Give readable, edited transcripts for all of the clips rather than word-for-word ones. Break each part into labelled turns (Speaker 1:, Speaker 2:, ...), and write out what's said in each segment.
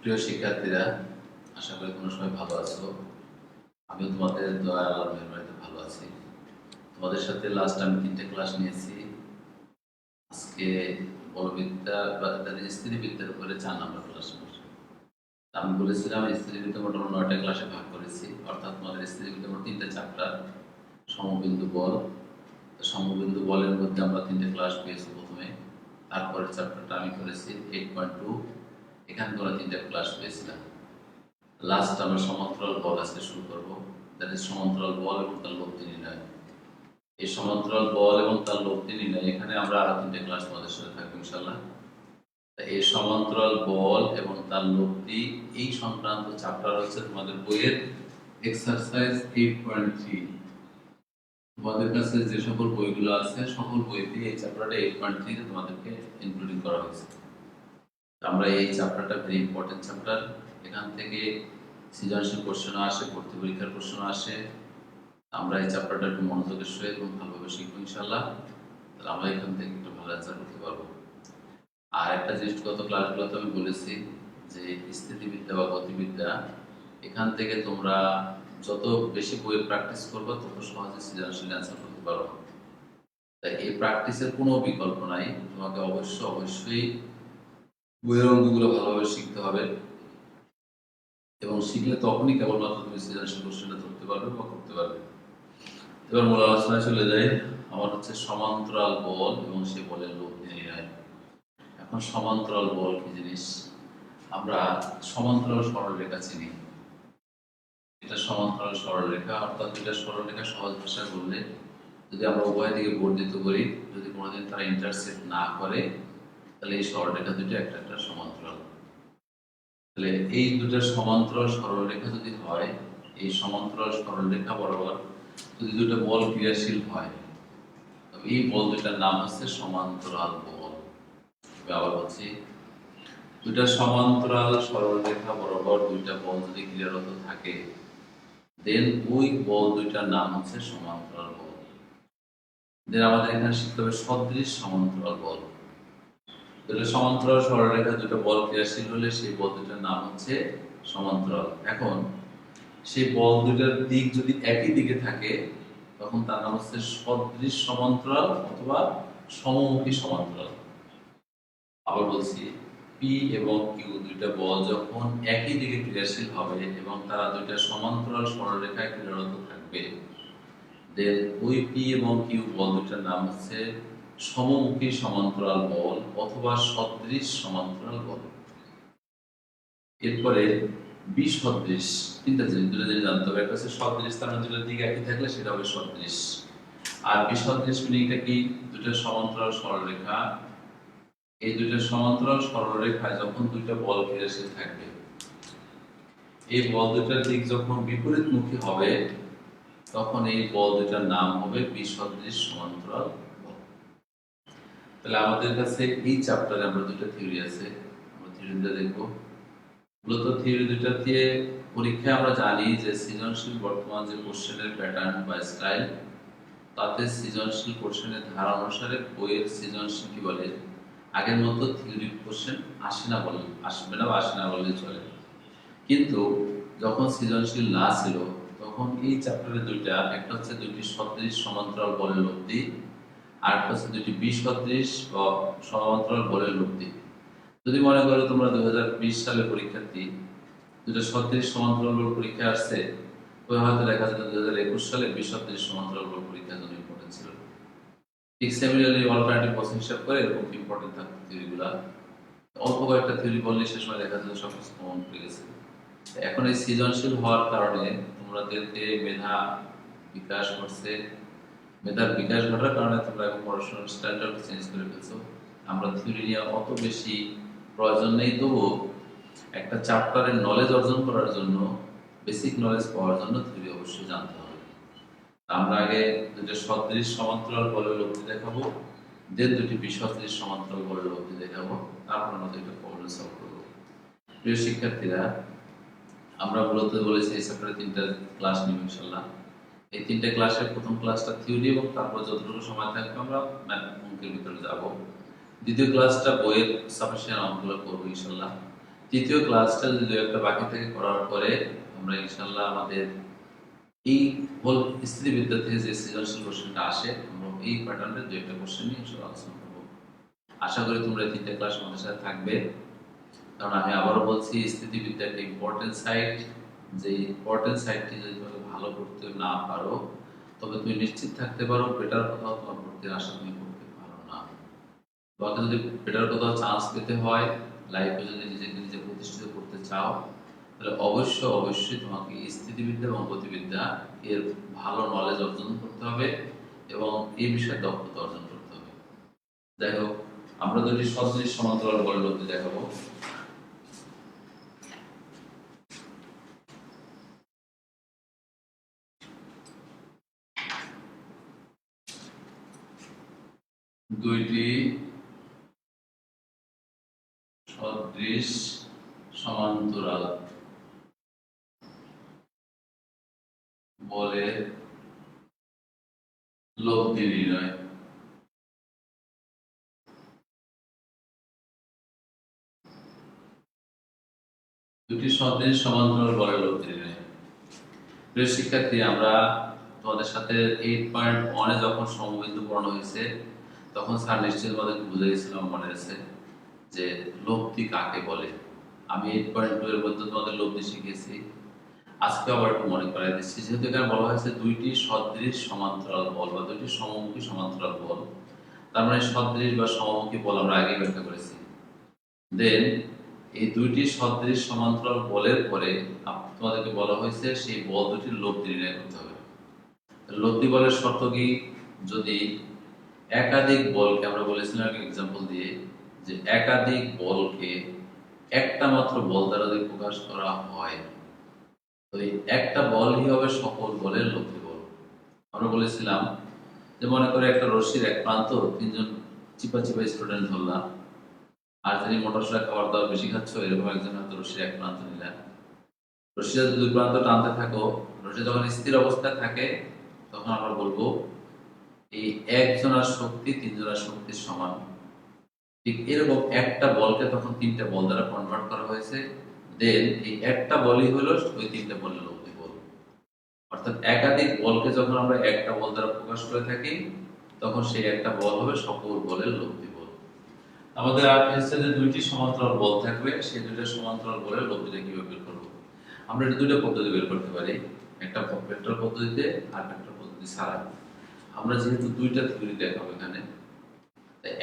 Speaker 1: প্রিয় শিক্ষার্থীরা, আশা করি তোমরা সবাই ভালো আছো। আমিও তোমাদের দয়া আর মেহরবানিতে ভালো আছি। তোমাদের সাথে লাস্ট আমি 3টে ক্লাস নিয়েছি। আজকে বলবিদ্যা বা স্থিতিবিদ্যার উপরে 4 নম্বর ক্লাস। আমি বলেছিলাম স্থিতিবিদ্যা মোটামুটি 9টা ক্লাসে ভাগ করেছি, অর্থাৎ তোমাদের স্থিতিবিদ্যা মোট 3টে চ্যাপ্টার। সমবিন্দু বল, সমবিন্দু বলের মধ্যে আমরা 3টে ক্লাস পেয়েছি প্রথমে। তারপরের চ্যাপ্টারটা আমি করেছি 8.2, এখানে তোমরা 3টে ক্লাস পেয়েছিলাম। লাস্ট আমরা সমান্তরাল বল আজকে শুরু করব, দ্যাট ইজ সমান্তরাল বল এবং তার লব্ধি নির্ণয়। এই সমান্তরাল বল এবং তার লব্ধি নির্ণয় এখানে আমরা আরো 3টে ক্লাস তোমাদের সাথে থাকবো ইনশাআল্লাহ। এই সমান্তরাল বল এবং তার লব্ধি এই সংক্রান্ত চ্যাপ্টার হচ্ছে তোমাদের বইয়ের এক্সারসাইজ 8.3। তোমাদের কাছে যে সকল বইগুলো আছে সকল বইতে এই চ্যাপ্টারটা 8.3 তে তোমাদেরকে ইনক্লুডিং করা হয়েছে। আমরা এই চ্যাপ্টারটা ভেরি ইম্পর্টেন্ট চ্যাপ্টার। এখান থেকে সৃজনশীল কোশ্চেন আসে, ভর্তি পরীক্ষার কোশ্চেন আসে। আমরা এই চ্যাপ্টারটা একটু মনোযোগের সহিত এবং ভালোভাবে শিখবো ইনশাআল্লাহ। তাহলে আমরা এখান থেকে একটু ভালো অ্যান্সার করতে পারবো। আর একটা জিনিস গত ক্লাসগুলোতে আমি বলেছি যে স্থিতিবিদ্যা বা গতিবিদ্যা, এখান থেকে তোমরা যত বেশি বইয়ের প্র্যাকটিস করবে তত সহজে সৃজনশীল অ্যান্সার করতে পারো। তাই এই প্র্যাকটিসের কোনো বিকল্প নাই। তোমাকে অবশ্যই বইয়ের অঙ্কগুলো ভালোভাবে শিখতে হবে এবং শিখলে তখনই কেবলমাত্র তুমি সৃজনশীল কোশ্চেনটা ধরতে পারবে বা করতে পারবে। এবার মূল আলোচনায় চলে যাই। আমার হচ্ছে সমান্তরাল বল এবং সে বলের লব্ধি নির্ণয়। এখন সমান্তরাল বল কি জিনিস? আমরা সমান্তরাল সরলরেখা চিনি। এটা সমান্তরাল সরলরেখা, অর্থাৎ এটা সরলরেখা সহজ ভাষায় বললে যদি আমরা উভয় দিকে বর্ধিত করি, যদি কোনোদিন তারা ইন্টারসেক্ট না করে, তাহলে এই সরলরেখা দুটো একটা একটা সমান্তরাল। তাহলে এই দুটো সমান্তরাল সরলরেখা যদি হয়, এই সমান্তরাল সরলরেখা বরাবর যদি দুটো বল ক্রিয়াশীল হয়, তবে এই বল দুটার নাম হচ্ছে সমান্তরাল বল। আবার বলছি, দুটা সমান্তরাল সরলরেখা বরাবর দুইটা বল যদি ক্রিয়ারত থাকে, দেন ওই বল দুইটার নাম হচ্ছে সমান্তরাল বল। দেন আমাদের এখানে শিখতে হবে সদৃশ সমান্তরাল বল। তাহলে সমান্তরাল সরলরেখা দুটো বল ক্রিয়াশীল হলে সেই বল দুটার নাম হচ্ছে সমান্তরাল। এখন সেই বল দুটার দিক যদি একই দিকে থাকে, তখন তার নাম হচ্ছে সদৃশ সমান্তরাল অথবা সমমুখী সমান্তরাল। আবার বলছি, পি এবং কিউ দুইটা বল যখন একই দিকে ক্রিয়াশীল হবে এবং তারা দুইটা সমান্তরাল সরলরেখায় ক্রিয়ারত থাকবে, দেন ওই পি এবং কিউ বল দুটার নাম হচ্ছে সমমুখী সমান্তরাল বল অথবা সদৃশ সমান্তরাল বল। এরপরে বিসদৃশ, তিনটা জিনিস দুটো জিনিস জানতে হবে। একটা হচ্ছে সদৃশ, তার মানে দুটোর দিক একই থাকলে সেটা হবে সদৃশ। আর বিসদৃশ মিনিংটা কি? দুটো সমান্তরাল সরলরেখা, এই দুইটা সমান্তরাল সরলরেখায় যখন দুইটা বল ক্রিয়াশীল থাকবে, এই বল দুটার দিক যখন বিপরীতমুখী হবে, তখন এই বল দুটার নাম হবে বিসদৃশ সমান্তরাল বল। তাহলে আমাদের কাছে এই চ্যাপ্টারে আমরা দুটো থিওরি আছে, আমরা থিওরিটা দেখব। মূলত থিওরি দুটা দিয়ে পরীক্ষায় আমরা জানি যে সৃজনশীল বর্তমান যে কোশ্চেনের প্যাটার্ন বা স্টাইল, তাতে সৃজনশীল কোশ্চেনের ধারা অনুসারে বইয়ের সৃজনশীল কি বলে, আগের মতো থিওরি কোশ্চেন আসবে না বা আসে না বললে চলে। কিন্তু যখন সৃজনশীল না ছিল, তখন এই চ্যাপ্টারে দুইটা, একটা হচ্ছে দুইটি সদৃশ সমান্তরাল বলের লব্ধি, আর একটা হচ্ছে দুইটি বিসদৃশ বা সমান্তরাল বলের লব্ধি। যদি মনে করো তোমরা 2020 সালের পরীক্ষার্থী, দুটো সদৃশ সমান্তরাল বল পরীক্ষা আসছে, ওই হয়তো দেখা যেত 2021 সালে বিসদৃশ সমান্তরাল বল পরীক্ষার জন্য ইম্পর্টেন্ট ছিল। ঠিক সিমিলারলি অল্টারনেটিভ কোশ্চেন হিসাব করে এরকম ইম্পর্টেন্ট থাকতো থিওরিগুলা। অল্প কয়েকটা থিওরি বললে সে সময় দেখা যেত সব কিছু কমন পড়ে গেছে। এখন এই সৃজনশীল হওয়ার কারণে তোমাদেরকে মেধা বিকাশ ঘটছে, মেধার বিকাশ ঘটার কারণে তোমরা এখন পড়াশোনার স্ট্যান্ডার্ড চেঞ্জ করে ফেলছো। আমরা থিওরি নিয়ে অত বেশি প্রয়োজন নেই, তবুও একটা চ্যাপ্টারের নলেজ অর্জন করার জন্য, বেসিক নলেজ পাওয়ার জন্য থিওরি অবশ্যই জানতে হবে। আমরা আগে দুটো সদৃশ সমান্তরাল বলের লব্ধি দেখাবো, দেন দুটি বিসদৃশ সমান্তরাল বলের লব্ধি দেখাবো, তারপর আমরা দুটো প্রবলেম সলভ করবো। প্রিয় শিক্ষার্থীরা, আমরা মূলত বলেছি এই চ্যাপ্টারে 3টা ক্লাস নিব ইনশাআল্লাহ। এই 3টে ক্লাসের প্রথম ক্লাসটা থিওরি এবং তারপর যতটুকু সময় থাকবে আমরা অঙ্কের ভিতরে যাব। দ্বিতীয় ক্লাসটা বইয়ের সাফিসিয়েন্ট অঙ্কগুলো করবো ইনশাআল্লাহ। তৃতীয় ক্লাসটা যদি একটা বাকি থেকে করার পরে আমরা ইনশাল্লাহ আমাদের এই হোল স্থিতিবিদ্যা থেকে যে সৃজনশীল কোশ্চেনটা আসে আমরা এই প্যাটার্নের দু একটা কোশ্চেন নিয়ে ইনশাল্লাহ আলোচনা করবো। আশা করি তোমরা 3টা ক্লাস আমাদের সাথে থাকবে, কারণ আমি আবারও বলছি স্থিতিবিদ্যা একটা ইম্পর্টেন্ট সাইট। যে ইম্পর্টেন্ট সাইটটি যদি তুমি ভালো করতে না পারো তবে তুমি নিশ্চিত থাকতে পারো বেটার কোথাও তোমার ভর্তির আশা তুমি করতে পারো না। তোমাকে যদি বেটার কোথাও চান্স পেতে হয়, লাইফে যদি নিজেকে নিজে প্রতিষ্ঠিত করতে চাও, তাহলে অবশ্যই তোমাকে স্থিতিবিদ্যা এবং গতিবিদ্যা এর ভালো নলেজ অর্জন করতে হবে এবং এই বিষয়ে দক্ষতা অর্জন করতে হবে। যাই হোক, আমরা দুটি সদৃশ সমান্তরাল বলের মধ্যে দেখাবো। দুইটি সদৃশ সমান্তরাল বলের লব্ধি নির্ণয়। দুটি সদৃশ সমান্তরাল বলের লব্ধি নির্ণয়। প্রিয় শিক্ষার্থী, আমরা তোমাদের সাথে 8.1 এ যখন সমবিন্দু পড়ানো হয়েছে তখন স্যার নিশ্চয়ই তোমাদেরকে বুঝিয়েছিলাম, মনে আছে যে লব্ধি কাকে বলে। আমি 8.2 এর মধ্যে তোমাদের লব্ধি শিখিয়েছি, আজকে আবার একটু মনে করাই দিচ্ছি। যেহেতু এখানে বলা হয়েছে দুইটি সদৃশ সমান্তরাল বল বা দুইটি সমমুখী সমান্তরাল বল, তার মানে সদৃশ বা সমমুখী বল আমরা আগেই ব্যাখ্যা করেছি। দেন এই দুইটি সদৃশ সমান্তরাল বলের পরে তোমাদেরকে বলা হয়েছে সেই বল দুটির লব্ধি নির্ণয় করতে হবে। লব্ধি বলের শর্ত কি? যদি একাধিক বলকে, আমরা বলেছিলাম একটা এক্সাম্পল দিয়ে, যে একাধিক বলকে একটা মাত্র বল দ্বারা যদি প্রকাশ করা হয়, তো এই একটা বলই হবে সকল বলের লব্ধি বল। আমরা বলেছিলাম যে মনে করে একটা রশ্মির এক প্রান্ত তিনজন চিপা স্টুডেন্ট ধরলাম, আর যিনি মোটরসাইকেল খাবার দাবার বেশি খাচ্ছ এরকম একজন হয়তো রশ্মির এক প্রান্ত নিলেন। রশ্মি যদি দুই প্রান্ত টানতে থাকো, রশ্মি যখন স্থির অবস্থায় থাকে তখন আমরা বলবো এই একজনের শক্তি তিনজনের শক্তির সমান। ঠিক এরকম একটা বলকে তখন 3টা বল দ্বারা কনভার্ট করা হয়েছে। দেন এই একটা বলই হলো ওই 3টা বলের লব্ধি বল। অর্থাৎ একাধিক বলকে যখন আমরা একটা বল দ্বারা প্রকাশ করে থাকি তখন সেই একটা বল হবে সকল বলের লব্ধি বল। আমাদের আর হচ্ছে যে দুইটি সমান্তরাল বল থাকবে, সেই দুইটা সমান্তরাল বলের লব্ধিটা কিভাবে বের করব? আমরা এটা দুইটা পদ্ধতি বের করতে পারি, একটা ভেক্টর পদ্ধতিতে আর ভেক্টর পদ্ধতি ছাড়া। আমরা যেহেতু দুইটা থিওরি দেখাবো এখানে,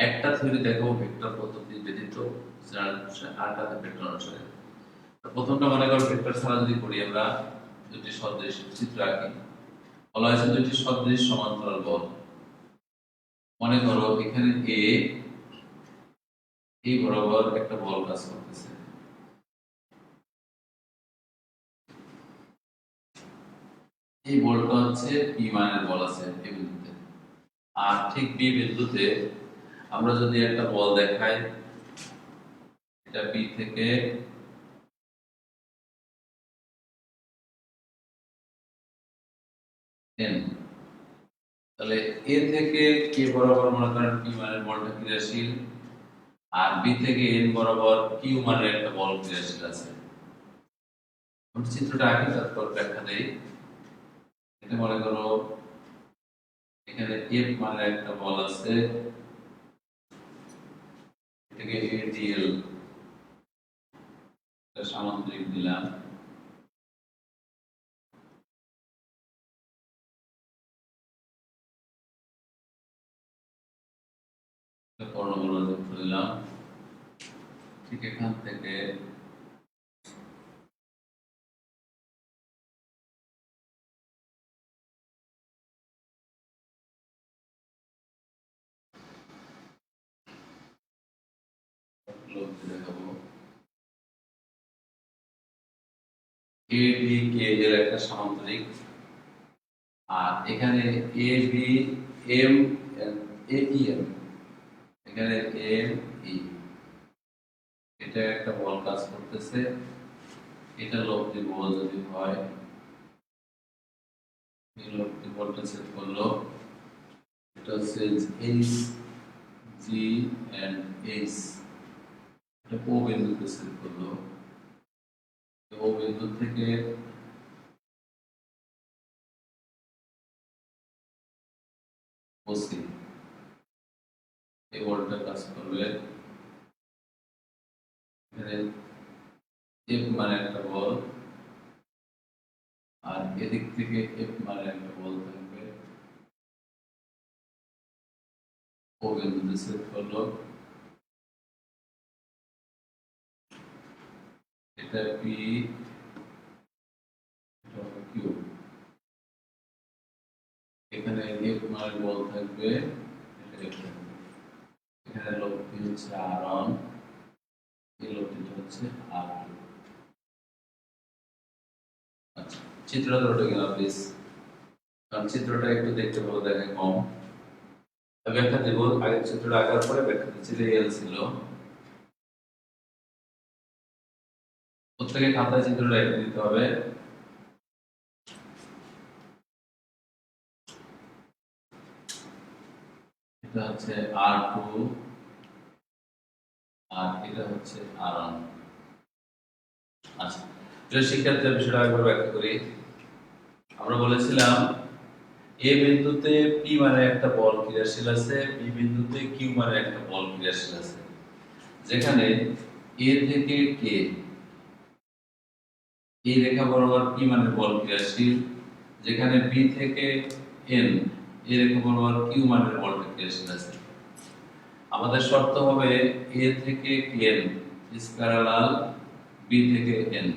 Speaker 1: একটা থিওরি দেখাবো ভেক্টর পদ্ধতি ব্যতীত, আরটাতে ভেক্টর অনুসারে। প্রথমটা মনে করো ভেক্টর ছাড়া যদি করি, আমরা দুটি সদৃশ চিত্র আঁকি। বলা হয়েছে দুটি সদৃশ সমান্তরাল বল। মনে করো এখানে এই বরাবর একটা বল কাজ করতেছে, এই বলটা হচ্ছে পি মানের বল আছে এ বিন্দুতে। আর ঠিক বি বিন্দুতে আমরা যদি একটা বল দেখাই, এটা বি থেকে এন, তাহলে এ থেকে কে বরাবর মনে করেন পি মানের বলটা ক্রিয়াশীল, আর বি থেকে এন বরাবর কিউ মানের একটা বল ক্রিয়াশীল আছে। আমি চিত্রটা আঁকি তারপর ব্যাখ্যা দেই। এটা মনে করো এখানে এফ মানের একটা বল আছে, এটাকে এডিএল সামান্তরিক দিলাম। কর্ণগুলো দিলাম, ঠিক এখান থেকে দেখাবো এডিকে এর একটা সামান্তরিক, আর এখানে এবি এম এম, এখানে এম ই, এটা একটা বল কাজ করতেছে। এটা লব্ধি বল যদি হয়, এই লব্ধি বলটা সেট করলো, এটা হচ্ছে এইচ জি এন্ড এইচ, এটা ও বিন্দুতে সেট করলো। ও বিন্দু থেকে ওসি এই বলটা কাজ করবে। এখানে এফ মানে একটা বল, আর এদিক থেকে এফ মানে একটা বল থাকবে। ও বিন্দুতে সেট করলো, এটা পি, এটা কিউ। এখানে এফ মানে বল থাকবে, এটা এফ থাকবে। এখানে লোকটি হচ্ছে আর1, এই লোকটি হচ্ছে আর2। আচ্ছা, চিত্রটা ধরে গেলাম প্লিজ, কারণ চিত্রটা একটু দেখতে ভালো দেখে কম। ব্যাখ্যা দেব, আগে চিত্রটা আঁকার পরে ব্যাখ্যা দিচ্ছি। এল ছিল, প্রত্যেকে খাতায় চিত্রটা এঁকে দিতে হবে। এটা হচ্ছে আর2, আর এটা হচ্ছে আর1। আচ্ছা, শিক্ষার্থীদের বিষয়টা একবার ব্যাখ্যা করি। আমরা বলেছিলাম এ বিন্দুতে পি মানে একটা বল ক্রিয়াশীল আছে, বি বিন্দুতে কিউ মানে একটা বল ক্রিয়াশীল আছে। যেখানে এ থেকে কে, এই রেখা বরাবর পি মানে বল ক্রিয়াশীল, যেখানে বি থেকে এন, এই রেখা বরাবর কিউ মানে বল ক্রিয়াশীল আছে। আমাদের শর্ত হবে এ থেকে এন ইজ প্যারালাল বি থেকে এন,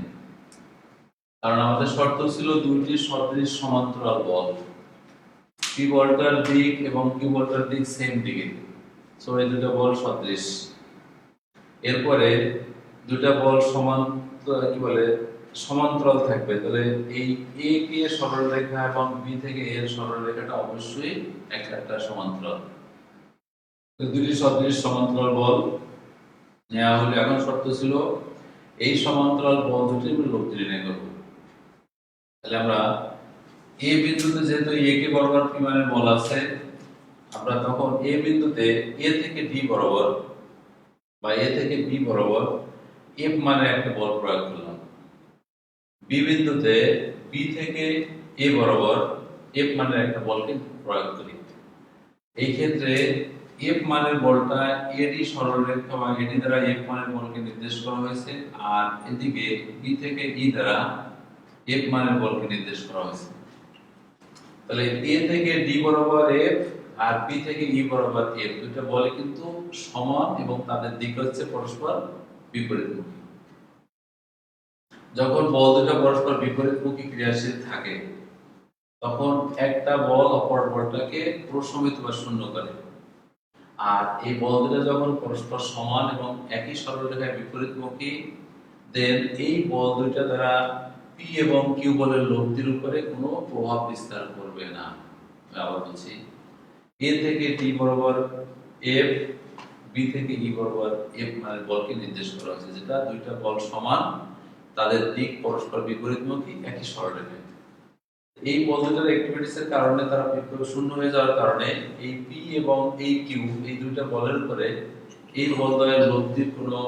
Speaker 1: কারণ আমাদের শর্ত ছিল দুইটি সদৃশ সমান্তরাল বল, পি বলটার দিক এবং কিউ বলটার দিক সেম দিকে, সো এই দুটো বল সদৃশ। এরপরে দুটো বল সমান্তরাল থাকবে, তাহলে এই এ কে সরলরেখা এবং বি থেকে এর সরলরেখাটা অবশ্যই একটা সমান্তরাল। দুটি সদৃশ সমান্তরাল বল নেওয়া হলে এখন শর্ত ছিল এই সমান্তরাল বল দুটি আমরা লোক নির্ণয় করব। তাহলে আমরা এ বিন্দুতে যেহেতু এ কে বরাবর পি মানের বল আছে, আমরা তখন এ বিন্দুতে এ থেকে ডি বরাবর বা এ থেকে বি বরাবর এফ মানে একটা বল প্রয়োগ করলাম। বি বিন্দুতে বি থেকে এ বরাবর এফ মানে একটা বলকে প্রয়োগ করি। এই ক্ষেত্রে এফ মানের বলটা এডি সরলরেখা বা এডি দ্বারা এফ মানের বলকে নির্দেশ করা হয়েছে, আর এদিকে বি থেকে ই দ্বারা এফ মানের বলকে নির্দেশ করা হয়েছে। তাহলে এ থেকে ডি বরাবর এফ আর বি থেকে ই বরাবর এফ, দুটো বলই কিন্তু সমান এবং তাদের দিক হচ্ছে পরস্পর বিপরীতমুখী। যখন বল দুটো পরস্পর বিপরীতমুখী ক্রিয়াশীল থাকে, তখন একটা বল অপর বলটাকে প্রশমিত বা শূন্য করে। আর এই বল দুটো যখন পরস্পর সমান এবং একই সরলরেখায় বিপরীতমুখী, দেন এই বল দুইটা দ্বারা পি এবং কিউ বলের লব্ধির উপরে কোনো প্রভাব বিস্তার করবে না। আবার বলছি, এ থেকে ডি বরাবর এফ, বি থেকে ই বরাবর এফ মানে বলকে নির্দেশ করা হয়েছে, যেটা দুইটা বল সমান, তাদের দিক পরস্পর বিপরীতমুখী, একই সরলরেখায়। এই বল দুটার অ্যাক্টিভিটিসের কারণে তারা বিভব শূন্য হয়ে যাওয়ার কারণে এই পি এবং এই কিউ এই দুইটা বলের উপরে এই বলদ্বয়ের লব্ধির কোনো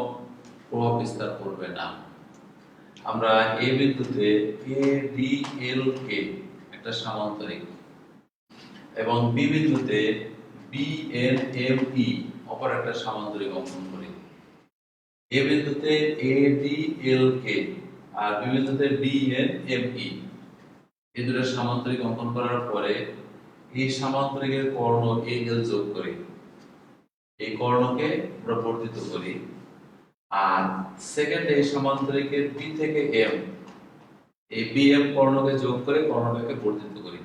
Speaker 1: প্রভাব বিস্তার করবে না। আমরা এ বিন্দুতে এ ডি এল কে একটা সামান্তরিক এবং বি বিন্দুতে বি এন এম ই অপর একটা সামান্তরিক অঙ্কন করি। এ বিন্দুতে এ ডি এল কে আর বি বিন্দুতে বি এন এম ই, এই দুটো সামান্তরিক অঙ্কন করার পরে এই সামান্তরিকের কর্ণ এ এল যোগ করি, এই কর্ণকে আমরা বর্ধিত করি, আর সেকেন্ড এই সামান্তরিকের বি থেকে এম, এই বি এম কর্ণকে যোগ করে কর্ণটাকে বর্ধিত করি।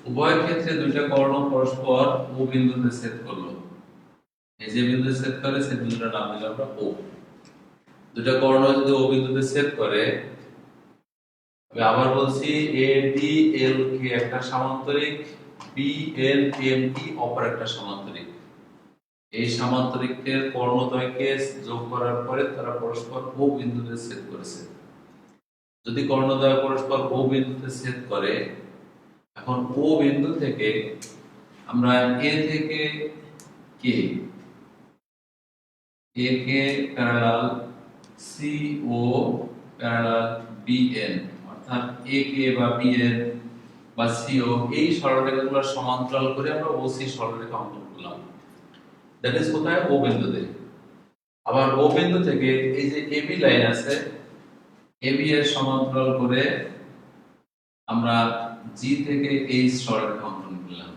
Speaker 1: উভয় ক্ষেত্রে দুইটা কর্ণ পরস্পর ও বিন্দুতে ছেদ করলো। এই যে বিন্দুতে ছেদ করে সেই বিন্দুটার নাম দিলাম আমরা ও। দুইটা কর্ণ যদি ও বিন্দুতে ছেদ করে, আমি আবার বলছি এ ডি এল কে একটা সামান্তরিক, বি এন এম ই অপর একটা সামান্তরিক। এই সামান্তরিকের কর্ণদ্বয়কে যোগ করার পরে তারা পরস্পর ও বিন্দুতে ছেদ করেছে। যদি কর্ণদ্বয় পরস্পর ও বিন্দুতে ছেদ করে, এখন ও বিন্দু থেকে আমরা এ থেকে কে, এ কে প্যারালাল সি ও প্যারালাল বিএন, অর্থাৎ একে বা বিএন বা সিও এই সরলরেখাগুলোর সমান্তরাল করে আমরা ওসি সরলরেখা অঙ্কন করলাম। দ্যাট ইজ কোথায়? ও বিন্দুতে। আবার ও বিন্দু থেকে এই যে এবি লাইন আছে, এবি এর সমান্তরাল করে আমরা জি থেকে এইচ সরলরেখা অঙ্কন করলাম।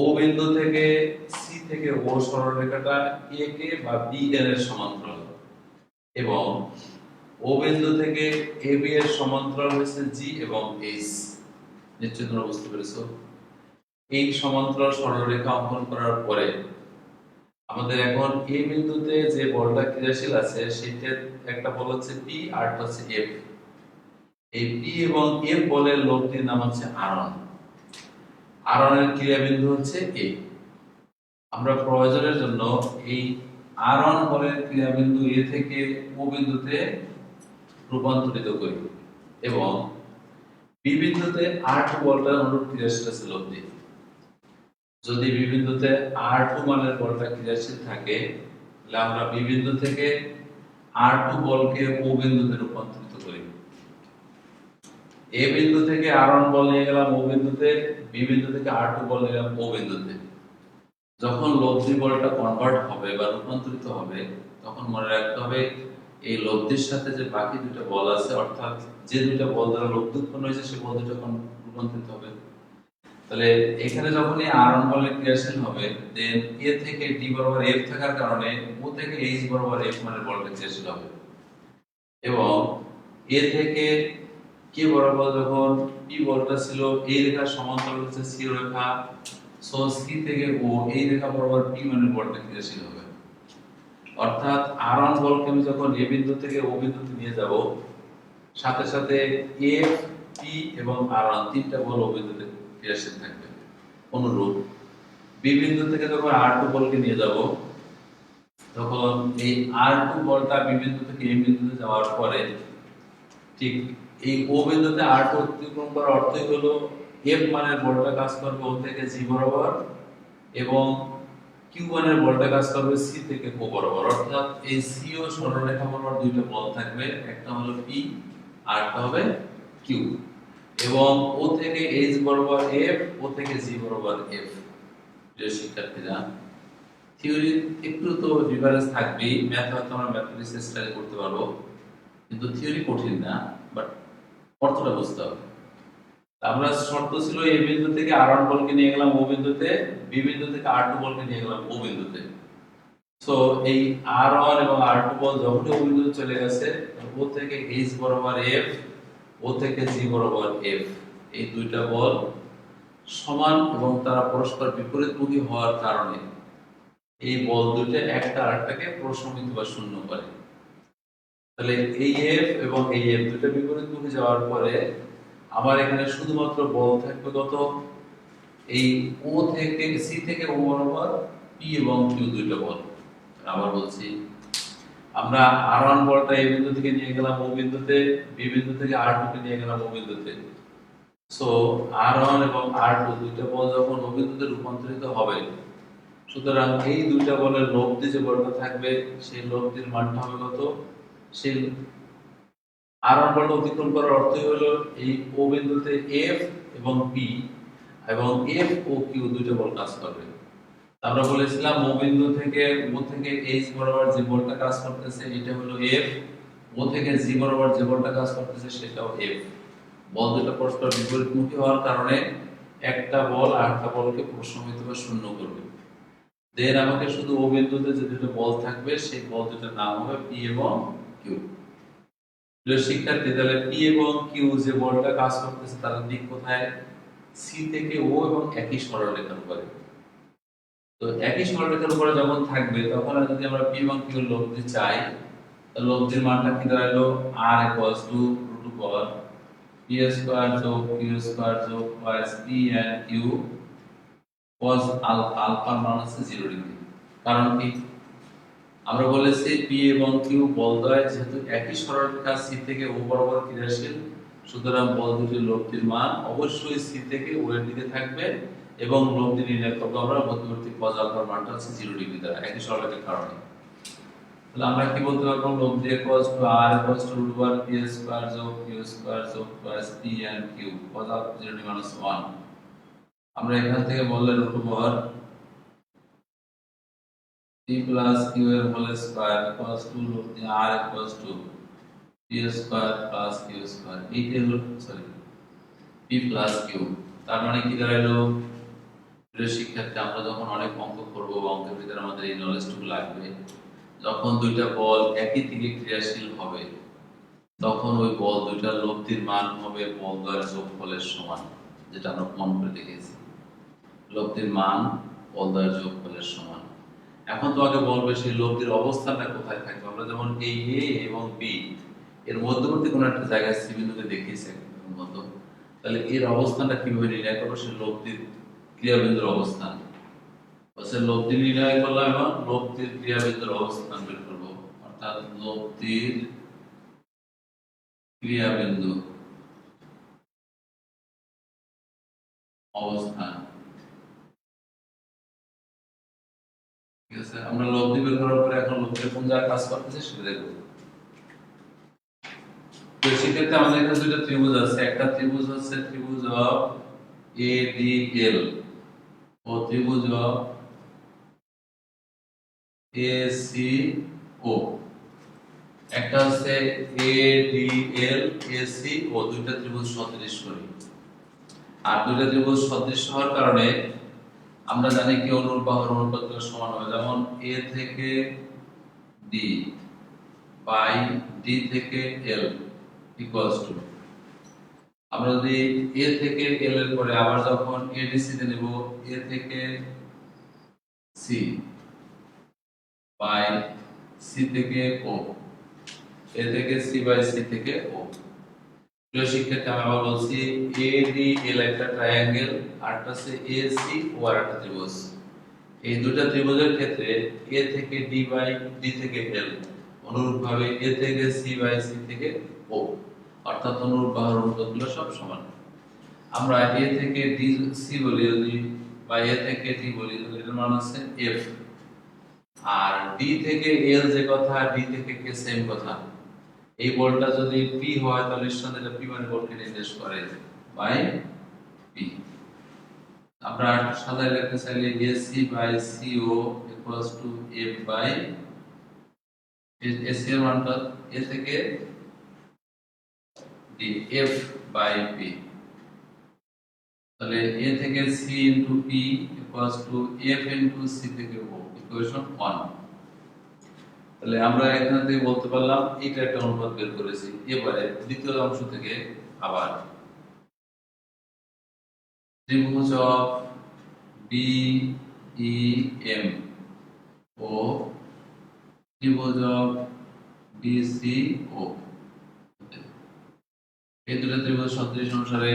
Speaker 1: ও বিন্দু থেকে সি থেকে ও সরলরেখাটা এ কে বা বি এর সমান্তরাল, এবং ও বিন্দু থেকে এ বি এর সমান্তরাল হচ্ছে জি এবং এইচ। নিশ্চয়ই তোমরা বুঝতে পেরেছো। এই সমান্তরাল সরলরেখা অঙ্কন করার পরে আমাদের এখন এ বিন্দুতে যে বলটা ক্রিয়াশীল আছে সেটার একটা বল হচ্ছে পি আর একটা হচ্ছে এফ। এই পি এবং এফ বলের লোকটির নাম হচ্ছে আরন। আরনের ক্রিয়াবিন্দু হচ্ছে এ। আমরা প্রয়োজনের জন্য এই আরন বলের ক্রিয়াবিন্দু এ থেকে ও বিন্দুতে রূপান্তরিত করি, এবং বি বিন্দুতে আর2 বলটা অনুরূপ ক্রিয়াশীল আছে লব্ধি। যদি বি বিন্দুতে আর2 মানের বলটা ক্রিয়াশীল থাকে তাহলে আমরা বি বিন্দু থেকে আর2 বলকে ও বিন্দুতে রূপান্তরিত করি। এ বিন্দু থেকে আর1 বল নিয়ে গেলাম ও বিন্দুতে, বি বিন্দু থেকে আর2 বল নিয়ে গেলাম ও বিন্দুতে। যখন লব্ধি বলটা কনভার্ট হবে বা রূপান্তরিত হবে তখন মনে রাখতে হবে এই লব্ধির সাথে যে বাকি দুটো বল আছে, অর্থাৎ যে দুটো বল দ্বারা লব্ধি উৎপন্ন হয়েছে সেই বল দুটো রূপান্তরিত হবে। তাহলে এখানে যখন এই আর1 বলের ক্রিয়াশীল হবে, দেন এ থেকে ডি বরাবর এফ থাকার কারণে ও থেকে এইচ বরাবর এফ মানের বলটা ক্রিয়াশীল হবে, এবং এ থেকে কে বরাবর যখন পি বলটা ছিল এই রেখার সমান্তরাল হচ্ছে সি রেখা, সো সি থেকে ও এই রেখা বরাবর পি মানের বলটা ক্রিয়াশীল হবে। অর্থাৎ আর1 বলকে আমি যখন এ বিন্দু থেকে ও বিন্দুতে নিয়ে যাব, সাথে সাথে এফ, পি এবং আর1 তিনটা বল ও বিন্দুতে ক্রিয়াশীল থাকবে। অনুরূপ বি বিন্দু থেকে যখন আর2 বলকে নিয়ে যাব, তখন এই আর2 বলটা বি বিন্দু থেকে এ বিন্দুতে যাওয়ার পরে ঠিক এই ও বিন্দুতে আর2 অতিক্রম করার অর্থই হলো এফ মানের বলটা কাজ করবে ও থেকে জি বরাবর, এবং কিউ মানের বলটা কাজ করবে সি থেকে ও বরাবর। অর্থাৎ এই সি ও সরলরেখা বরাবর দুইটা বল থাকবে, একটা হলো পি আর একটা হবে কিউ, এবং ও থেকে এইচ বরাবর এফ, ও থেকে জি বরাবর এফ। প্রিয় শিক্ষার্থীরা, থিওরি একটু তো ডিফারেন্স থাকবেই, ম্যাথ হয়তো আমরা ম্যাথমেটিক্স স্টাডি করতে পারবো, কিন্তু থিওরি কঠিন না, বাট অর্থটা বুঝতে হবে। আমরা শর্ত ছিল এ বিন্দু থেকে আর1 বলকে নিয়ে গেলাম ও বিন্দুতে, বি বিন্দু থেকে আর2 বলকে নিয়ে গেলাম ও বিন্দুতে। সো এই আর1 এবং আর2 বল যখনই ও বিন্দুতে চলে গেছে, ও থেকে এইচ বরাবর এফ, ও থেকে জি বরাবর এফ, এই দুইটা বল সমান এবং তারা পরস্পর বিপরীতমুখী হওয়ার কারণে এই বল দুইটা একটা আরেকটাকে প্রশমিত বা শূন্য করে। তাহলে এই এফ এবং এই এফ দুটো বিপরীতমুখী যাওয়ার পরে আমার এখানে শুধুমাত্র বল থাকবে কত? এই ও থেকে সি থেকে ও বরাবর পি এবং কিউ দুইটা বল। আবার বলছি, আমরা আর1 বলটা এ বিন্দু থেকে নিয়ে গেলাম ও বিন্দুতে, বি বিন্দু থেকে আর2 কে নিয়ে গেলাম ও বিন্দুতে। সো আর1 এবং আর2 দুইটা বল যখন ও বিন্দুতে রূপান্তরিত হবে, সুতরাং এই দুইটা বলের লব্ধি যে বলটা থাকবে সেই লব্ধির মানটা হবে কত? সেই আর1 বলটা অতিক্রম করার অর্থই হলো এই ও বিন্দুতে এফ এবং পি এবং এফ ও কিউ দুইটা বল কাজ করবে। আমরা বলেছিলাম ও বিন্দু থেকে ও থেকে এইচ বরাবর যে বলটা কাজ করতেছে এটা হলো এফ, ও থেকে জি বরাবর যে বলটা কাজ করতেছে সেটাও এফ। বল দুটো পরস্পর বিপরীতমুখী হওয়ার কারণে একটা বল আরেকটা বলকে প্রশমিত বা শূন্য করবে। দেন আমাকে শুধু ও বিন্দুতে যে দুটো বল থাকবে সেই বল দুটোর নাম হবে পি এবং কিউ। শিক্ষার্থী, তাহলে পি এবং কিউ যে বলটা কাজ করতেছে তার দিক কোথায়? সি থেকে ও এবং একই সরলরেখার উপরে। তো একই সরলরেখার উপরে যখন থাকবে তখন যদি আমরা পি এবং কিউ এর লব্ধি চাই, তাহলে লব্ধির মানটা কি দাঁড়ালো? r √√r p স্কয়ার যোগ q স্কয়ার যোগ plus p and q cos alpha, আলফার মান আছে 0 ডিগ্রি। কারণ কি? আমরা বলেছি পি এবং কিউ বলদ্বয় যেহেতু একই সরলরেখা সি থেকে ও বরাবর ক্রিয়াশীল, সুতরাং বল দুটির লব্ধির মান অবশ্যই সি থেকে ও এর দিকে থাকবে, এবং লব্ধি নির্ণয় করব আমরা মধ্যবর্তী cos আলফার মানটা হচ্ছে 0 ডিগ্রি দ্বারা, একই সরলরেখার কারণে। তাহলে আমরা কি বলতে পারবো লব দিয়ে equals to r equals to root over p square যোগ q স্কয়ার যোগ plus p and q cos of 0 minus 1 আমরা এখান থেকে বললে root over p plus q এর হোল স্কয়ার ইকুয়ালস টু লব দিয়ে r equals to p square plus q square এইটা হলো সরি p প্লাস q তার মানে কি দাঁড়ালো প্রিয় শিক্ষার্থী আমরা যখন অনেক অঙ্ক করব অঙ্কের ভিতরে আমাদের এই নলেজটুকু লাগবে যখন দুইটা বল একই দিকে ক্রিয়াশীল হবে তখন ওই বল দুইটার লব্ধির মান হবে বল দ্বয়ের যোগফলের সমান যেটা আমরা প্রমাণ করে দেখেছি লব্ধির মান বল দ্বয়ের যোগফলের সমান এখন তোমাকে বলবে সেই লব্ধির অবস্থানটা কোথায় থাকবে আমরা যেমন এই এ এবং বি এর মধ্যবর্তী কোনো একটা জায়গায় সি বিন্দুকে দেখিয়েছি এখন মতো তাহলে এর অবস্থানটা কিভাবে নির্ণয় করবো সেই লব্ধির ক্রিয়াবিন্দুর অবস্থান বলছে লব্ধি নির্ণয় করলাম এবং লব্ধির ক্রিয়াবিন্দুর অবস্থান বের করবো অর্থাৎ লব্ধির ক্রিয়াবিন্দু অবস্থান ঠিক আছে আমরা লব্ধি বের করার পরে এখন লব্ধির কোন জায়গায় কাজ করতেছে সেটা দেখব তো সেক্ষেত্রে আমাদের এখানে দুটো ত্রিভুজ আছে একটা ত্রিভুজ হচ্ছে ত্রিভুজ অফ ADL ও ত্রিভুজ অফ ACO একটা হচ্ছে ADL ACO দুইটা ত্রিভুজ সদৃশ করি আর দুইটা ত্রিভুজ সদৃশ হওয়ার কারণে আমরা জানি কি অনুরূপ বাহুর অনুপাতগুলো সমান হবে যেমন A থেকে D বাই D থেকে L ইকুয়ালস টু আমরা যদি A থেকে L এর পরে আবার যখন ADC তে নেব A থেকে C বাই C থেকে O A থেকে C বাই C থেকে O প্রিয় শিক্ষার্থী আমি আবার বলছি ADL একটা ট্রায়াঙ্গেল আর একটা হচ্ছে ACO আর একটা ত্রিভুজ এই দুটো ত্রিভুজের ক্ষেত্রে A থেকে D বাই D থেকে L অনুরূপভাবে A থেকে C বাই C থেকে O অর্থাৎ অনুরূপ বাহুর অনুপাতগুলো সব সমান আমরা A থেকে D C বলি যদি বা A থেকে D বলি তাহলে এর মান আছে F আর D থেকে L যে কথা D থেকে K সেম কথা এই বলটা যদি P হয় তাহলে নিঃসন্দেহে এটা P মানে বলকে নির্দেশ করে বাই P আমরা সাধারণত লিখতে চাইলে AC by CO equals to F by AC এর মানটা A থেকে D F বাই P তাহলে A থেকে C into P equals to F into C থেকে O ইকুয়েশন 1 তাহলে আমরা এখান থেকে বলতে পারলাম এটা একটা অনুপাত বের করেছি এবারে দ্বিতীয় অংশ থেকে আবার ত্রিভুজ অফ BEM ও ত্রিভুজ অফ BCO এই দুটো ত্রিভুজ সদৃশ অনুসারে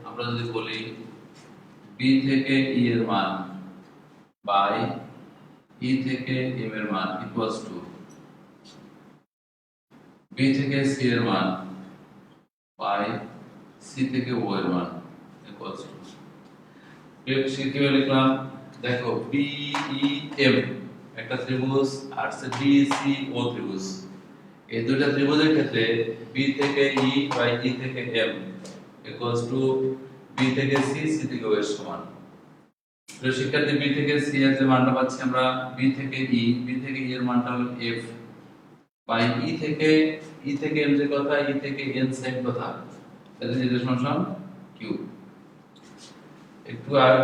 Speaker 1: আমরা যদি বলি B থেকে E এর মান বাই E থেকে M এর মান ইকুয়ালস টু B থেকে C এর মান বাই C থেকে O এর মান ইকুয়ালস টু কিভাবে লিখলাম দেখো BEM একটা ত্রিভুজ আর BCO ত্রিভুজ এই দুটো ত্রিভুজের ক্ষেত্রে B থেকে E বাই E থেকে M ইকুয়ালস টু B থেকে C C থেকে O এর সমান তো শিক্ষার্থী B থেকে C এর যে মানটা পাচ্ছি আমরা B থেকে E এর মানটা হলো F বাই E থেকে M যে কথা E থেকে N সেম কথা তাহলে নির্দেশ সমান Q একটু আর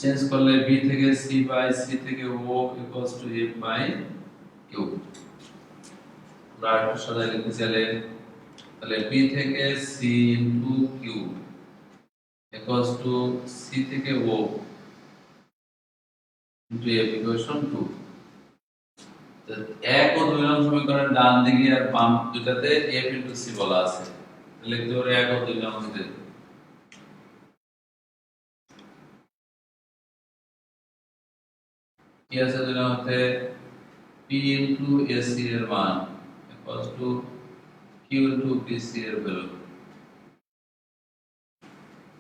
Speaker 1: চেঞ্জ করলে B থেকে C বাই C থেকে O equals to F by Q আমরা সাদা লিখতে চাইলে তাহলে B থেকে C into Q equals to C থেকে O ইনটু F ইকুয়েশন 2 এক ও দুই নং সমীকরণের ডান দিকে আর বাম দুটাতে F ইনটু C বলা আছে লিখতে পারি এক ও দুই নং মধ্যে কি আছে দুই নং মধ্যে P ইনটু AC এর মান equals to Q into BC এর ভ্যালু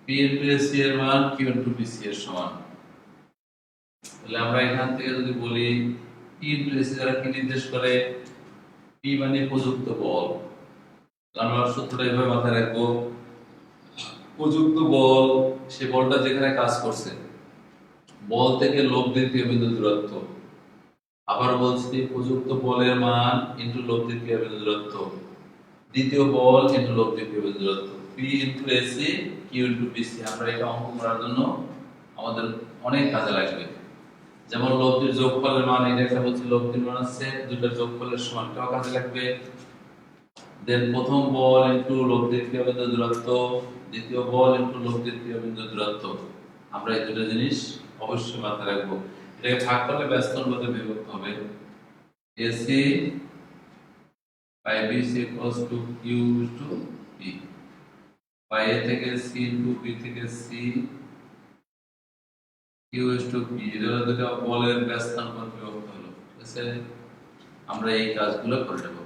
Speaker 1: P ইনটু AC এর মান Q ইনটু BC এর সমান তাহলে আমরা এখান থেকে যদি বলি P ইনটু AC দ্বারা কি নির্দেশ করে পি মানে প্রযুক্ত বল। আমরা সূত্রটা এইভাবে মাথায় রাখবো, প্রযুক্ত বল সে বলটা যেখানে কাজ করছে, বল থেকে লব্ধির কেন্দ্র দূরত্ব। আবার বলছি প্রযুক্ত বলের মান ইনটু লব্ধির কেন্দ্র দূরত্ব, দ্বিতীয় বল ইনটু লব্ধির কেন্দ্র দূরত্ব, P into AC Q into BC. আমরা এটা অঙ্ক করার জন্য আমাদের অনেক কাজে লাগবে। যেমন লব্ধির যোগফলের মান, এটা একটা বলছি লব্ধির মান আছে, দুইটার যোগফলের সমান, এটাও কাজে লাগবে। দেন প্রথম বল ইনটু লব্ধির ক্রিয়াবিন্দু দূরত্ব, দ্বিতীয় বল ইনটু লব্ধির ক্রিয়াবিন্দু দূরত্ব। আমরা এই দুটো জিনিস অবশ্যই মাথায় রাখবো। এটাকে ভাগ করলে ব্যস্ত অনুপাতে বিভক্ত হবে। AC by BC equals to Q to P, by A থেকে সি টু বি থেকে সি কিউ টু পি। এটা দুটো বলের ব্যস্ত অনুপাত বিভক্ত হলো। ঠিক আছে, আমরা এই কাজগুলো করে নেব।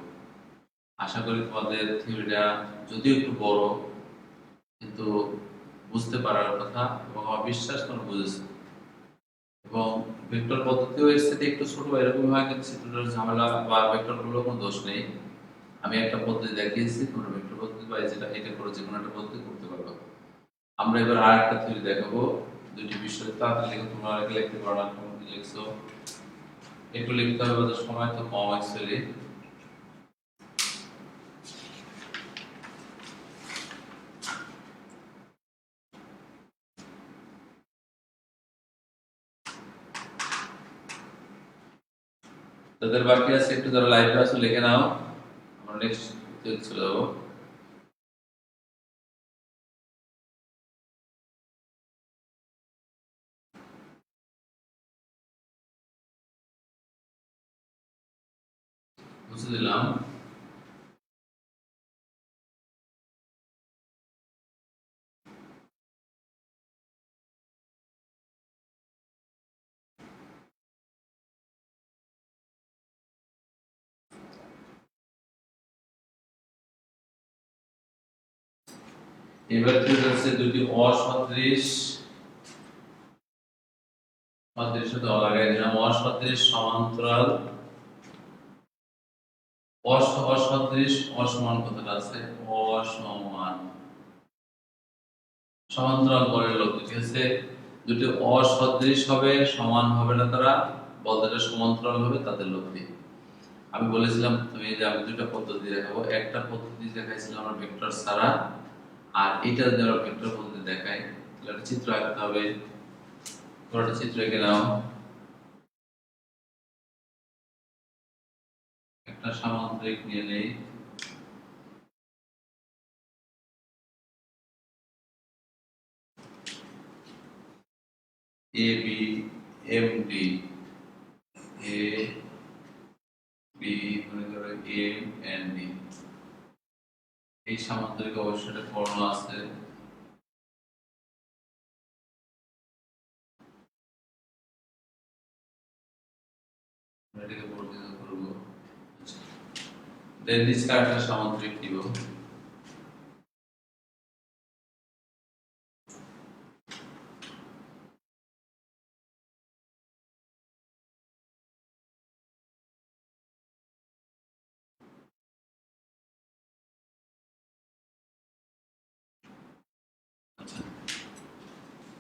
Speaker 1: আশা করি তোমাদের থিওরিটা যদিও একটু বড়, কিন্তু বুঝতে পারার কথা এবং আমার বিশ্বাস তোমরা বুঝেছো। এবং ভেক্টর পদ্ধতিও এর সাথে একটু ছোট এরকম হয়, কিন্তু চিত্রটার ঝামেলা বা ভেক্টরগুলো কোনো দোষ নেই। আমি একটা পদ্ধতি দেখিয়েছি, তোমরা ভেক্টর পদ্ধতি বা যেটা এটা করে যে কোনো একটা পদ্ধতি করতে পারবে। আমরা এবার আর একটা থিওরি দেখাবো, দুটি বিষয় তাড়াতাড়ি লিখে, তোমরা আগে লিখতে পারো না, তোমরা কি লিখছো একটু লিখতে হবে, ওদের সময় তো কম অ্যাকচুয়ালি। তাদের বাকি আছে একটু, যারা লাইভে আসো লিখে নাও, আমরা নেক্সট চলে যাবো। বুঝে দিলাম। এবার কি হচ্ছে, দুটি অসদৃশ, সদৃশ তো লাগাই দিলাম, অসদৃশ সমান্তরাল, অসদৃশ অসমান কথাটা আছে, অসমান সমান্তরাল বলের লব্ধি। ঠিক আছে, দুটি অসদৃশ হবে, সমান হবে না, তারা বলটা সমান্তরাল হবে, তাদের লব্ধি। আমি বলেছিলাম তুমি যে আমি দুটো পদ্ধতি দেখাবো, একটা পদ্ধতি দেখাইছিলাম আমরা ভেক্টর ছাড়া, আর এটা যদি আমরা ভেক্টর পদ্ধতি দেখাই তাহলে একটা চিত্র আঁকতে হবে। তোমরা একটা চিত্র এঁকে নাও, একটা সামান্তরিক নিয়ে নেই। A B M D, A B মনে করো এম এন ডি, এই সামান্তরিক অবশ্যই একটা কর্ণ আছে। এটাকে বর্ধিত করব, দেন নিচে একটা সামান্তরিক নিব।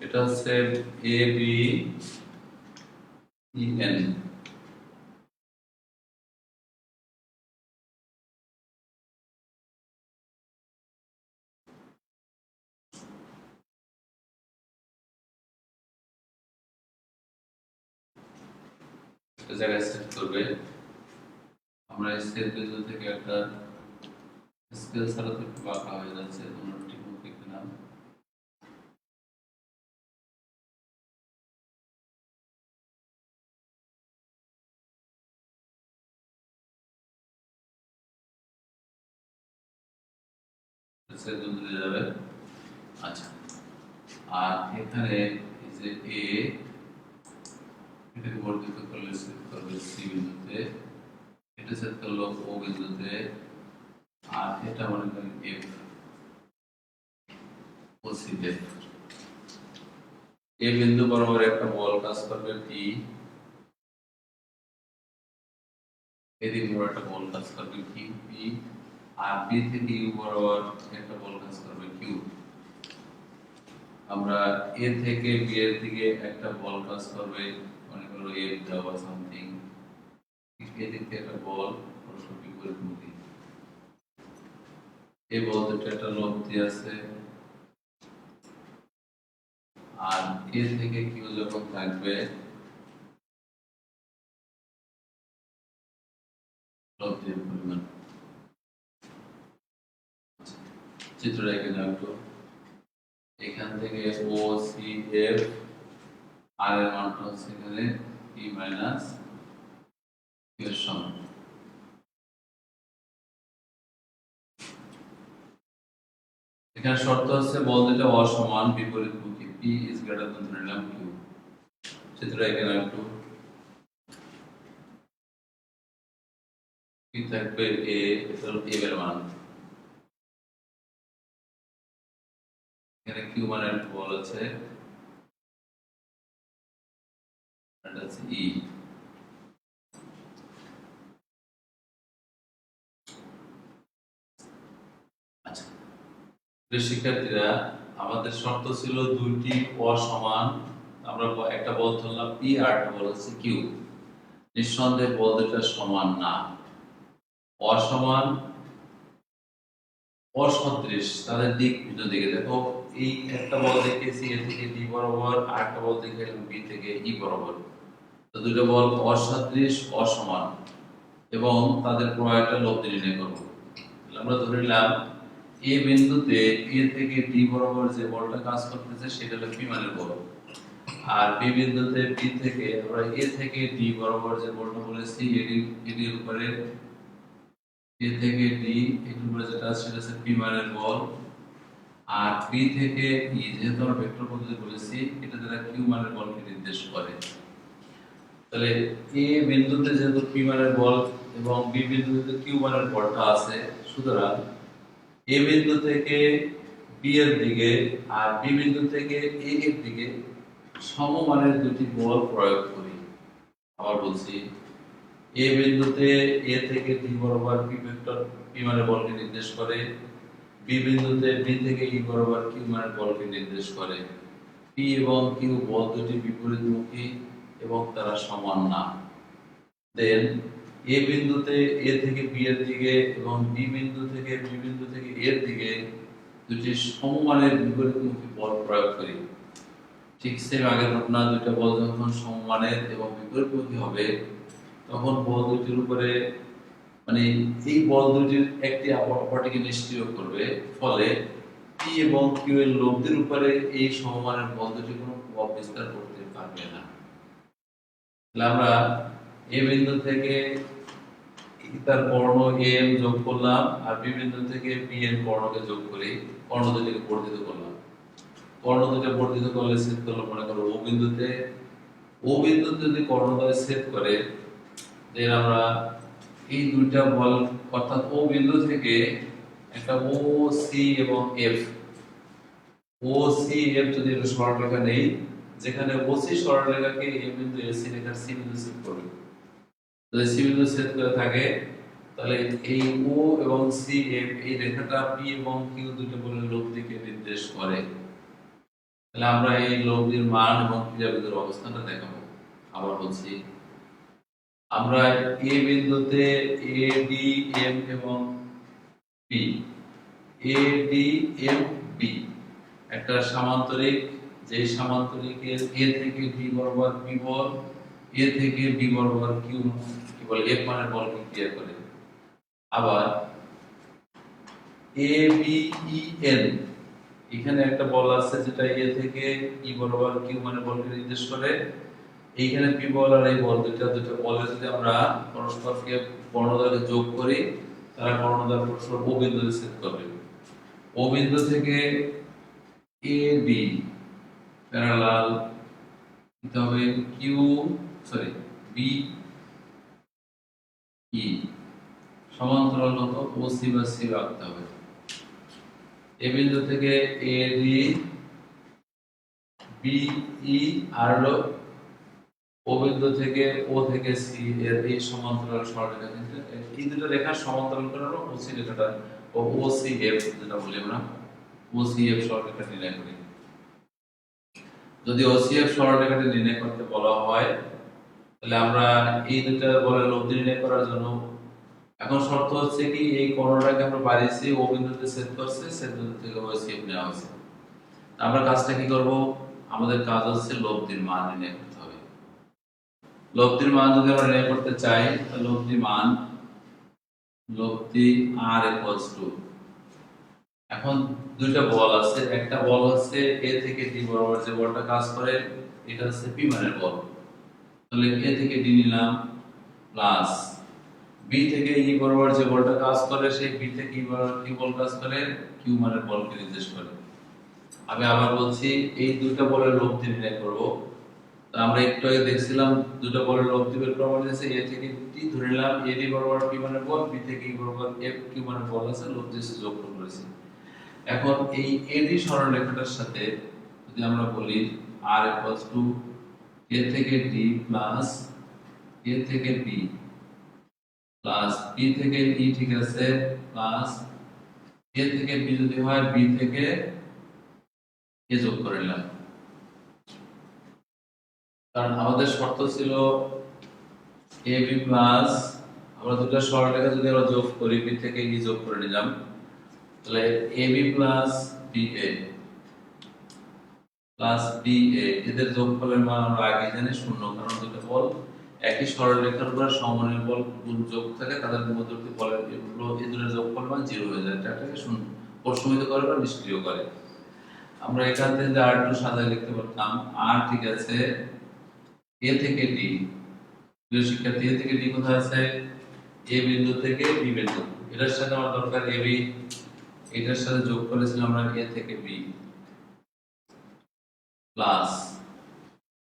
Speaker 1: এটা হচ্ছে এ বি ই এন, একটা জায়গায় সেট করবে। আমরা এই সেট বিন্দু থেকে একটা স্কেল ছাড়া তো একটু বাঁকা হয়ে যাচ্ছে, তোমরা ঠিক মতো দেখে নাও। সেট বিন্দু দিয়ে যাবে। আচ্ছা, আর এখানে এই যে এ, এটাকে বর্ধিত করলে সেট করবে সি বিন্দুতে, এটা সেট করলো ও বিন্দুতে, আর এটা মনে করেন এফ, ও সি তে। এ বিন্দু বরাবর একটা বল কাজ করবে পি, এদিকে বড় একটা বল কাজ করবে কিউ পি, আর পি থেকে ইউ বরাবর একটা বল কাজ করবে কিউ। আমরা এ থেকে বি এর দিকে একটা বল কাজ করবে, মনে করো এ দেওয়া সামথিং, এ দিক থেকে একটা বল পরস্পর বিপরীতমুখী। এই বল দুটো একটা লব্ধি আছে, আর এ থেকে কিউ যখন থাকবে লব্ধির পরিমাণ। চিত্রটা এখানে একটু, এখান থেকে ও সি এফ আর এর মানটা হচ্ছে এখানে ই মাইনাস কিউ এর সমান। এখানে শর্ত হচ্ছে বল দুটো অসমান বিপরীতমুখী, পি ইজ গ্রেটার দ্যান ধরে নিলাম কিউ। চিত্রটা এখানে একটু, পি থাকবে এ, এটা হলো এ এর মান, এখানে কিউ মানের বল আছে, এটা হচ্ছে ই। আচ্ছা শিক্ষার্থীরা, আমাদের শর্ত ছিল দুইটি অসমান, আমরা একটা বল ধরলাম পি আর একটা বল হচ্ছে কিউ। নিঃসন্দেহে বল দুটো সমান না, অসমান, অসদৃশ, তাদের দিক ভিন্ন দিকে। দেখো এই একটা বল দেখেছি এ থেকে ডি বরাবর, আর একটা বল দেখলাম বি থেকে ই বরাবর, তো দুটো বল অসদৃশ, অসমান, এবং তাদের প্রবাহটা লব্ধি নির্ণয় করব। আমরা ধরে নিলাম এ বিন্দুতে এ থেকে ডি বরাবর যে বলটা কাজ করতেছে সেটা হলো পি মানের বল, আর বি বিন্দুতে বি থেকে আমরা এ থেকে ডি বরাবর যে বলটা বলেছি এটির উপরে এ থেকে ডি এর উপরে যেটা আছে সেটা হচ্ছে পি মানের বল, আর পি থেকে ই যেহেতু আমরা ভেক্টর পদ্ধতি বলেছি এটা দ্বারা কিউ মানের বলকে নির্দেশ করে। তাহলে এ বিন্দুতে যেহেতু পি মানের বল এবং বি বিন্দুতে কিউ মানের বলটা আছে, সুতরাং এ বিন্দু থেকে বি এর দিকে আর বি বিন্দু থেকে এ এর দিকে সমমানের দুটি বল প্রয়োগ করি। আবার বলছি, এ বিন্দুতে এ থেকে ডি বরাবর পি ভেক্টর পি মানের বলকে নির্দেশ করে, বি বিন্দুতে বি থেকে ই বরাবর কিউ মানের বলকে নির্দেশ করে। পি এবং কিউ বল দুটি বিপরীতমুখী এবং তারা সমান না। দেন এ বিন্দুতে এ থেকে বি এর দিকে এবং বি বিন্দু থেকে বি বিন্দু থেকে এর দিকে দুটি সমমানের বিপরীতমুখী বল প্রয়োগ করি। ঠিক সেম আগের ঘটনা, দুইটা বল যখন সমমানের এবং বিপরীতমুখী হবে তখন বল দুটির উপরে মানে এই বল দুটির একটি অপরটিকে নিষ্ক্রিয় করবে, ফলে পি এবং কিউ এর লব্ধির উপরে এই সমমানের বল দুটি কোনো প্রভাব বিস্তার করতে পারবে না। তাহলে আমরা এ বিন্দু থেকে তার কর্ণ এম যোগ করলাম, আর বি বিন্দু থেকে বি এর কর্ণকে যোগ করি, কর্ণ দুটিকে বর্ধিত করলাম। কর্ণ দুটিকে বর্ধিত করলে ছেদ করলো, মনে করো ও বিন্দুতে, ও বিন্দুতে যদি কর্ণদ্বয় ছেদ করে, দেন আমরা এই দুইটা বল অর্থাৎ ও বিন্দু থেকে একটা ও সি এবং এফ, ও সি এফ যদি একটা সরলরেখা নেই, যেখানে ও সি সরলরেখাকে এ বিন্দু এ সি রেখার সি বিন্দু ছেদ করবে, যদি সি বিন্দু ছেদ করে থাকে তাহলে এই ও এবং সি এফ এই রেখাটা পি এবং কিউ দুটো বলের লব্ধিকে নির্দেশ করে। তাহলে আমরা এই লব্ধির মান এবং ক্রিয়াবিন্দুর অবস্থানটা দেখাবো। আবার বলছি, আমরা এ বিন্দুতে এ ডি এম এবং P, A D M P একটা সামান্তরিক, যে সামান্তরিকের এ থেকে ডি বরাবর পি বল, এ থেকে বি বরাবর কিউ কি বলে এফ মানের বলকে ক্রিয়া করে। আবার এ বি ই এন এখানে একটা বল আছে যেটা এ থেকে ই বরাবর কিউ মানের বলকে নির্দেশ করে। এইখানে পি বল আর এই বল দুটো বলের যদি আমরা পরস্পরকে কর্ণদ্বয়কে যোগ করি, তারা কর্ণদ্বয় পরস্পর ও বিন্দুতে ছেদ করবে। ও বিন্দু থেকে এ বি প্যারালাল দিতে হবে কিউ বি ই, সমান্তরাল হতো ও সি বা সি রাখতে হবে। এ বিন্দু থেকে এ ডি বি ই আর হলো ও বিন্দু থেকে ও থেকে সি এর এই সমান্তরাল সরলরেখা কিন্তু এই দুটো রেখার সমান্তরাল করে আমরা ওসি রেখাটা ও ওসি এফ যেটা বলি আমরা ওসি এফ সরলরেখা নির্ণয় করি। যদি ওসি এফ সরলরেখাটি নির্ণয় করতে বলা হয় তাহলে আমরা এই দুটো বলের লব্ধি নির্ণয় করার জন্য এখন শর্ত হচ্ছে কি এই কোণটাকে আমরা বাড়িয়েছি ও বিন্দুতে ছেদ করছে, ছেদ বিন্দু থেকে ওসি এফ নেওয়া হয়েছে। আমরা কাজটা কি করব, আমাদের কাজ হচ্ছে লব্ধির মান নির্ণয় করতে হবে। লব্ধির মান যদি আমরা নির্ণয় করতে চাই তাহলে লব্ধি আর ইকুয়ালস টু, এখন দুইটা বল আছে, একটা বল হচ্ছে এ থেকে ডি বরাবর যে বলটা কাজ করে এটা হচ্ছে পি মানের বল, তাহলে এ থেকে ডি নিলাম প্লাস বি থেকে ই বরাবর যে বলটা কাজ করে সেই বি থেকে ই বরাবর কি বল কাজ করে কিউ মানের বলকে নির্দেশ করে। আমি আবার বলছি এই দুইটা বলের লব্ধি নির্ণয় করব। তো আমরা একটু আগে দেখছিলাম দুটো বলের লব্ধি বের করা হয়েছে, এ থেকে টি ধরে নিলাম এ ডি বরাবর পি মানের বল, বি থেকে ই বরাবর এফ কিউ মানের বল আছে, লব্ধি যোগ করেছি। এখন এই এডি সরলরেখাটার সাথে যদি আমরা বলি r ইকুয়ালস টু a থেকে d প্লাস a থেকে b প্লাস b থেকে e, ঠিক আছে, প্লাস a থেকে b যদি হয় b থেকে a যোগ করে নিলাম, কারণ আমাদের শর্ত ছিল ab প্লাস আমরা দুটো সরলরেখা যদি আমরা যোগ করি b থেকে e যোগ করে নিলাম তাহলে ab plus ba plus ba এদের যোগফলের মান আমরা আগে জানি শূন্য, কারণ দুটো বল একই সরলরেখার উপর সমমানের বল যোগ থাকে তাদের মধ্যবর্তী বলের এদের যোগফল মান 0 হয়ে যায়, এটাকে শূন্য প্রশমিত করে বা নিষ্ক্রিয় করে। আমরা এখান থেকে r2 সাজায় লিখতে পারতাম r, ঠিক আছে, a থেকে d, প্রিয় শিক্ষার্থী a থেকে d কোথায় আছে, a বিন্দু থেকে b বিন্দু, এটার সাথে আমার দরকার ab, এটার সাথে যোগ করেছিলাম আমরা a থেকে b প্লাস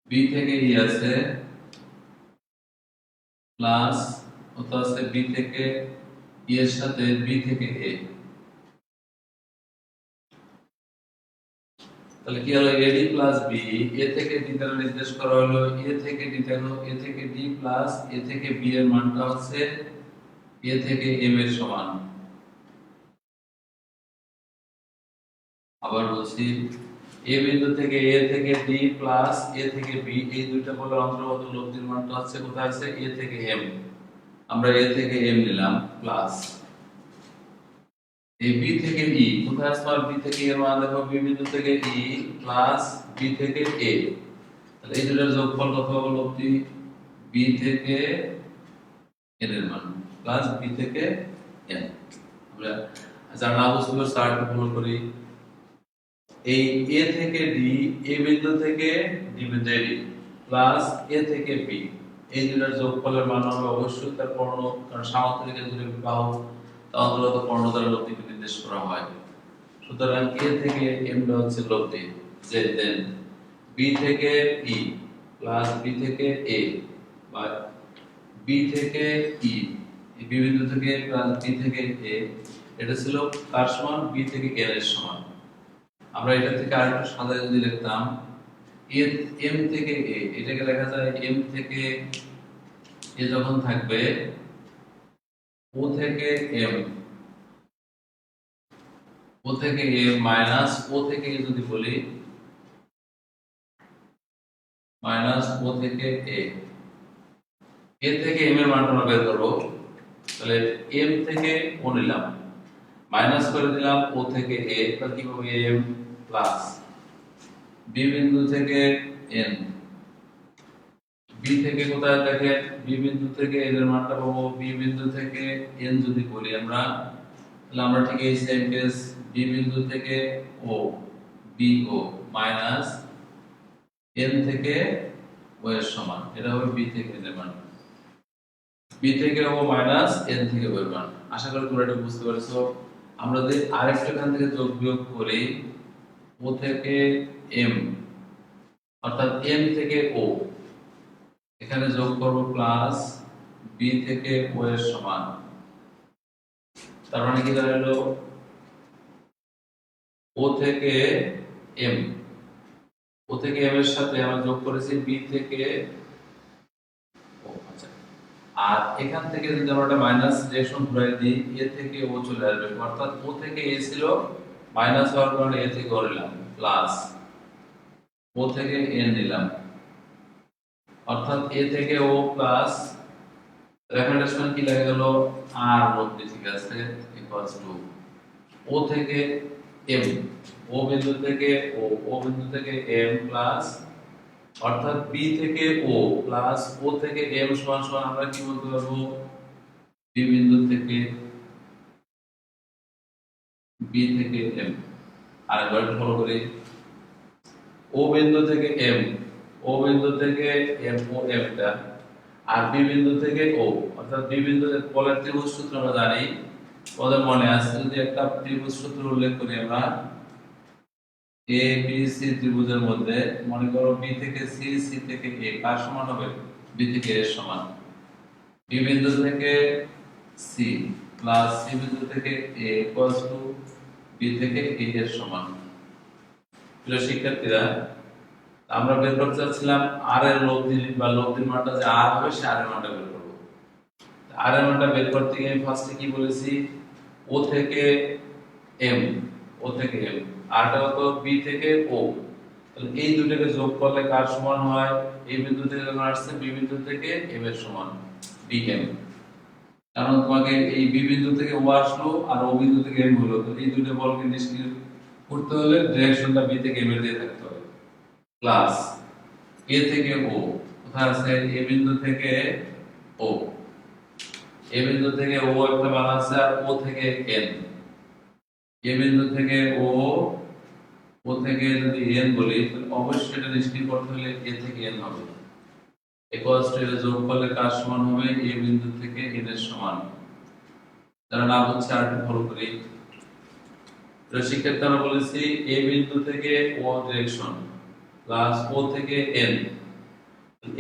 Speaker 1: b থেকে e আছে প্লাস কত আছে b থেকে e এর সাথে b থেকে a, তাহলে কি হলো ad প্লাস b, a থেকে d দ্বারা নির্দেশ করা হলো a থেকে d, দেখো a থেকে d প্লাস a থেকে b এর মানটা হচ্ছে a থেকে m এর সমান। আবার বলছি a বিন্দু থেকে a থেকে d প্লাস a থেকে b এই দুইটা বলের অন্তর্গত লব্ধির মানটা হচ্ছে কোথায় আছে a থেকে m, আমরা a থেকে m নিলাম প্লাস এই b থেকে e কোথায় আছে, b থেকে এর মান দেখো b বিন্দু থেকে e প্লাস b থেকে a, তাহলে এই দুটোর যোগফল কত হবে লব্ধি b থেকে n এর মান প্লাস b থেকে n। আমরা যারা না বুঝতে পারছি আরেকটু ফলো করি, এই a থেকে d, a বিন্দু থেকে d বিন্দু d প্লাস a থেকে b এই দুটোর যোগফলের মান হবে অবশ্যই তার কর্ণ, কারণ সামান্তরিকের দুটো বাহু তা অন্তর্গত কর্ণ দ্বারা লব্ধিকে নির্দেশ করা হয়। সুতরাং a থেকে m টা হচ্ছে লব্ধি, যে দেন b থেকে e প্লাস b থেকে a বা b থেকে e, এই b বিন্দু থেকে প্লাস b থেকে a, এটা ছিল কার সমান, b থেকে n এর সমান। আমরা এটা থেকে আরেকটু সাজায় যদি লিখতাম m থেকে a, এটাকে লেখা যায় m থেকে a যখন থাকবে o থেকে m, o থেকে a মাইনাস o থেকে a যদি বলি মাইনাস o থেকে a, a থেকে m এর মানটা আমরা বের করব, তাহলে m থেকে o নিলাম মাইনাস করে দিলাম o থেকে a, তাহলে কি হবে m প্লাস b বিন্দু থেকে n, b থেকে কোথায় দেখেন b বিন্দু থেকে n এর মানটা পাবো b বিন্দু থেকে n যদি বলি আমরা তাহলে আমরা ঠিক এই সেম কেস b বিন্দু থেকে o bo মাইনাস n থেকে o এর সমান, এটা হবে b থেকে n এর মান, b থেকে o মাইনাস n থেকে o এর মান। আশা করি তোমরা এটা বুঝতে পারছো। আমরা যদি আরেকটা এখান থেকে যোগ বিয়োগ করি o থেকে m অর্থাৎ m থেকে o, এখানে যোগ করব প্লাস b থেকে o এর সমান, তার মানে কি দাঁড়ালো o থেকে m, o থেকে m এর সাথে আমরা যোগ করেছি b থেকে আর এখান থেকে যদি আমরা একটা মাইনাস ডিরেকশন ঘুরাই দিই, এ থেকে ও চলে আসবে, অর্থাৎ ও থেকে এ ছিল, মাইনাস হওয়ার কারণে এ থেকে ও নিলাম, প্লাস ও থেকে এন নিলাম, অর্থাৎ এ থেকে ও প্লাস রেফারেন্স কি লাগে গেল আর লব্ধি, ঠিক আছে, ইকুয়ালস টু ও থেকে এম, ও বিন্দু থেকে ও বিন্দু থেকে এম প্লাস, অর্থাৎ বি থেকে ও প্লাস ও থেকে এম সমান সমান আমরা কি বলতে পারবো, বি বিন্দু থেকে এম। আর একবার ফলো করি, ও বিন্দু থেকে এম, ও বিন্দু থেকে এম, ও এমটা, আর বি বিন্দু থেকে ও, অর্থাৎ বি বিন্দু পলের ত্রিভুজ সূত্র আমরা জানি, ওদের মনে আছে, যদি একটা ত্রিভুজ সূত্র উল্লেখ করি আমরা, এ বি সি ত্রিভুজের মধ্যে মনে করো বি থেকে সি, সি থেকে এ কার সমান হবে, বি থেকে এর সমান, বি বিন্দু থেকে সি প্লাস সি বিন্দু থেকে এ ইকুয়ালস টু বি থেকে এ এর সমান। প্রিয় শিক্ষার্থীরা, আমরা বের করতে চাচ্ছিলাম আর এর লব্ধি বা লব্ধির মানটা যে আর হবে সে আর এর মানটা বের করব। আর এর মানটা বের করতে গিয়ে আমি ফার্স্টে কি বলেছি, ও থেকে এম, ও থেকে এম, আরটা হলো বি থেকে ও, তাহলে এই দুটোকে যোগ করলে কার সমান হয়, এই বিন্দু থেকে যখন আসছে বি বিন্দু থেকে এম এর সমান, বিএম। কারণ তোমাকে এই বি বিন্দু থেকে ও আসলো আর ও বিন্দু থেকে এম হলো, তো এই দুটো বলকে নিষ্ক্রিয় করতে হলে ডিরেকশনটা বি থেকে এম এর দিয়ে থাকতে হবে, প্লাস এ থেকে ও, কোথায় আছে, এ বিন্দু থেকে ও, এ বিন্দু থেকে ও একটা মান আছে, আর ও থেকে এন, এ বিন্দু থেকে ও, ও থেকে যদি এন বলি তাহলে অবশ্যই এটা নিষ্ক্রিয় করতে হলে এ থেকে এন হবে, ইকুয়ালস টু এর যোগ করলে কার সমান হবে, এ বিন্দু থেকে এন এর সমান। তার নাম হচ্ছে আর একটু ফলো করি, তো শিক্ষার্থী আমরা বলেছি এ বিন্দু থেকে ও ডিরেকশন প্লাস ও থেকে এন,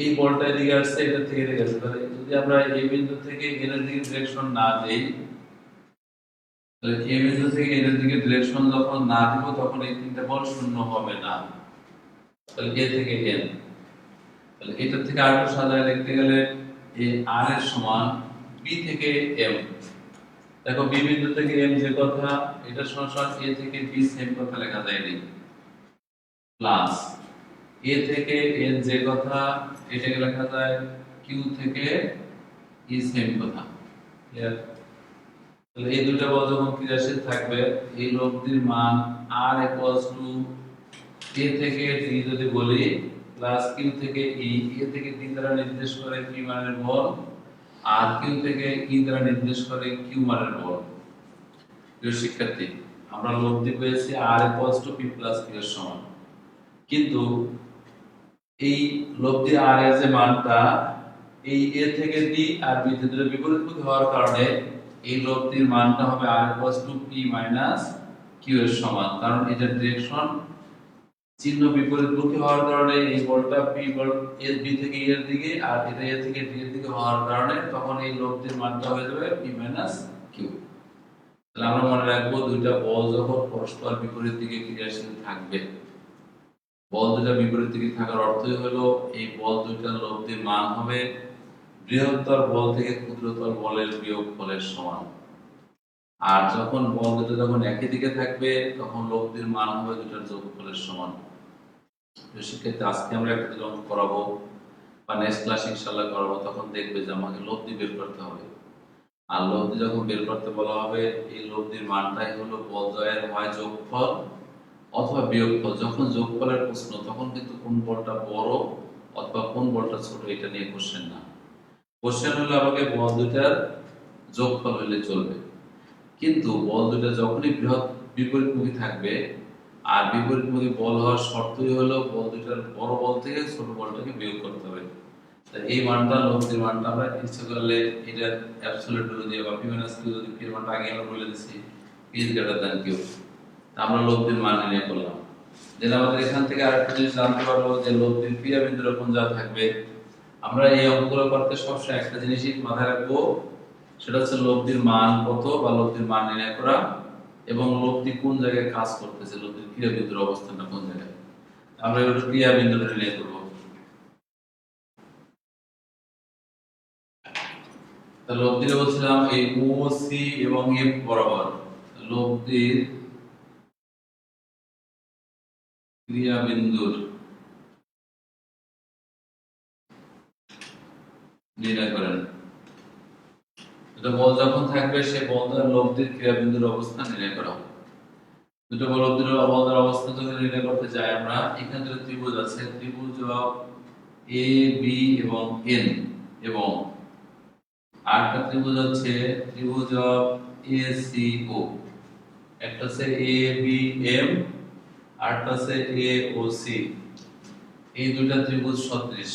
Speaker 1: এই বলটা এদিকে আসছে, এটা থেকে এদিকে আসছে, তাহলে যদি আমরা এই বিন্দু থেকে এন এর দিকে ডিরেকশন না দেই, তাহলে এই বিন্দু থেকে এন এর দিকে ডিরেকশন যখন না দিব তখন এই তিনটা বল শূন্য হবে না, তাহলে এ থেকে এন, তাহলে এটা থেকে আরেকটু সাজায় লিখতে গেলে এই আর এর সমান বি থেকে এম, দেখো বি বিন্দু থেকে এম যে কথা, এটা সমান সমান এ থেকে বি সেম কথা লেখা যায় নি, প্লাস এ থেকে এন যে কথা, এটাকে লেখা যায় কিউ থেকে ই সেম কথা, ক্লিয়ার। তাহলে এই দুটো বল যখন ক্রিয়াশীল থাকবে, এই লব্ধির মান r ইকুয়ালস টু a থেকে d যদি বলি প্লাস q থেকে e, a থেকে d দ্বারা নির্দেশ করে p মানের বল, আর q থেকে e দ্বারা নির্দেশ করে q মানের বল। প্রিয় শিক্ষার্থী, আমরা লব্ধি পেয়েছি r equals to p plus q এর সমান, কিন্তু এই লব্ধি r এর যে মানটা এই a থেকে d আর b তে দুটো বিপরীতমুখী হওয়ার কারণে এই লব্ধির মানটা হবে r equals to p minus q এর সমান, কারণ এটার ডিরেকশন চিহ্ন বিপরীতমুখী হওয়ার কারণে এই বলটা p বল এর b থেকে e এর দিকে আর এটা a থেকে d এর দিকে হওয়ার কারণে তখন এই লব্ধির মানটা হয়ে যাবে p মাইনাস q। তাহলে আমরা মনে রাখবো দুইটা বল যখন পরস্পর বিপরীত দিকে ক্রিয়াশীল থাকবে, বল দুটা বিপরীত দিকে থাকার অর্থই হলো এই বল দুইটার লব্ধির মান হবে বৃহত্তর বল থেকে ক্ষুদ্রতর বলের বিয়োগফলের সমান, আর যখন বল দুটো যখন একই দিকে থাকবে তখন লব্ধির মান হবে দুটার যোগফলের সমান। সেক্ষেত্রে আজকে আমরা একটা যখন করাবো বা নেক্সট ক্লাস ইনশাআল্লাহ করাবো, তখন দেখবে যে আমাকে লব্ধি বের করতে হবে, আর লব্ধি যখন বের করতে বলা হবে এই লব্ধির মানটাই হলো বল দ্বয়ের হয় যোগফল অথবা বিয়োগফল। যখন যোগফলের প্রশ্ন তখন কিন্তু কোন বলটা বড় অথবা কোন বলটা ছোট এটা নিয়ে কোশ্চেন না, কোশ্চেন হলো আমাকে বল দুটার যোগফল হলে চলবে, কিন্তু বল দুটা যখনই বৃহৎ বিপরীতমুখী থাকবে আর বিপরীতমুখী বল হওয়ার শর্তই হলো বল দুটার বড় বল থেকে ছোট বলটাকে বিয়োগ করতে হবে। তাই এই মানটা লব্ধির মানটা আমরা ইচ্ছা করলে এটা অ্যাবসলিউট ভ্যালু দিয়ে বা p মাইনাস q, যদি p এর মানটা আগে আমরা বলে দিছি p is greater than q, আমরা লব্ধির মান নির্ণয় করলাম। যেন আমাদের এখান থেকে আরেকটা জিনিস জানতে পারবো যে লব্ধির ক্রিয়া বিন্দুর কোন যা থাকবে। আমরা এই অঙ্কগুলো করতে সবসময় একটা জিনিসই মাথায় রাখবো, সেটা হচ্ছে লব্ধির মান কত বা লব্ধির মান নির্ণয় করা এবং লব্ধি কোন জায়গায় কাজ করতেছে, লব্ধির ক্রিয়া বিন্দুর অবস্থানটা কোন জায়গায়, আমরা এর ক্রিয়া বিন্দুটা নির্ণয় করব। তাহলে লব্ধিটা বলছিলাম এই ও সি এবং এফ বরাবর লব্ধির ক্রিয়া বিন্দুর নির্ণয় করেন। দুটো বল যখন থাকবে সে বলটার লব্ধির ক্রিয়া বিন্দুর অবস্থান নির্ণয় করা হবে। দুটো বল লব্ধির বলটার অবস্থান যদি নির্ণয় করতে যাই আমরা, এখানে দুটো ত্রিভুজ আছে, ত্রিভুজ এ বি এবং এন, এবং আরেকটা ত্রিভুজ হচ্ছে ত্রিভুজ এ সি ও। একটা আছে এ বি এম, আরেকটা আছে এ ও সি। এই দুটো ত্রিভুজ সদৃশ।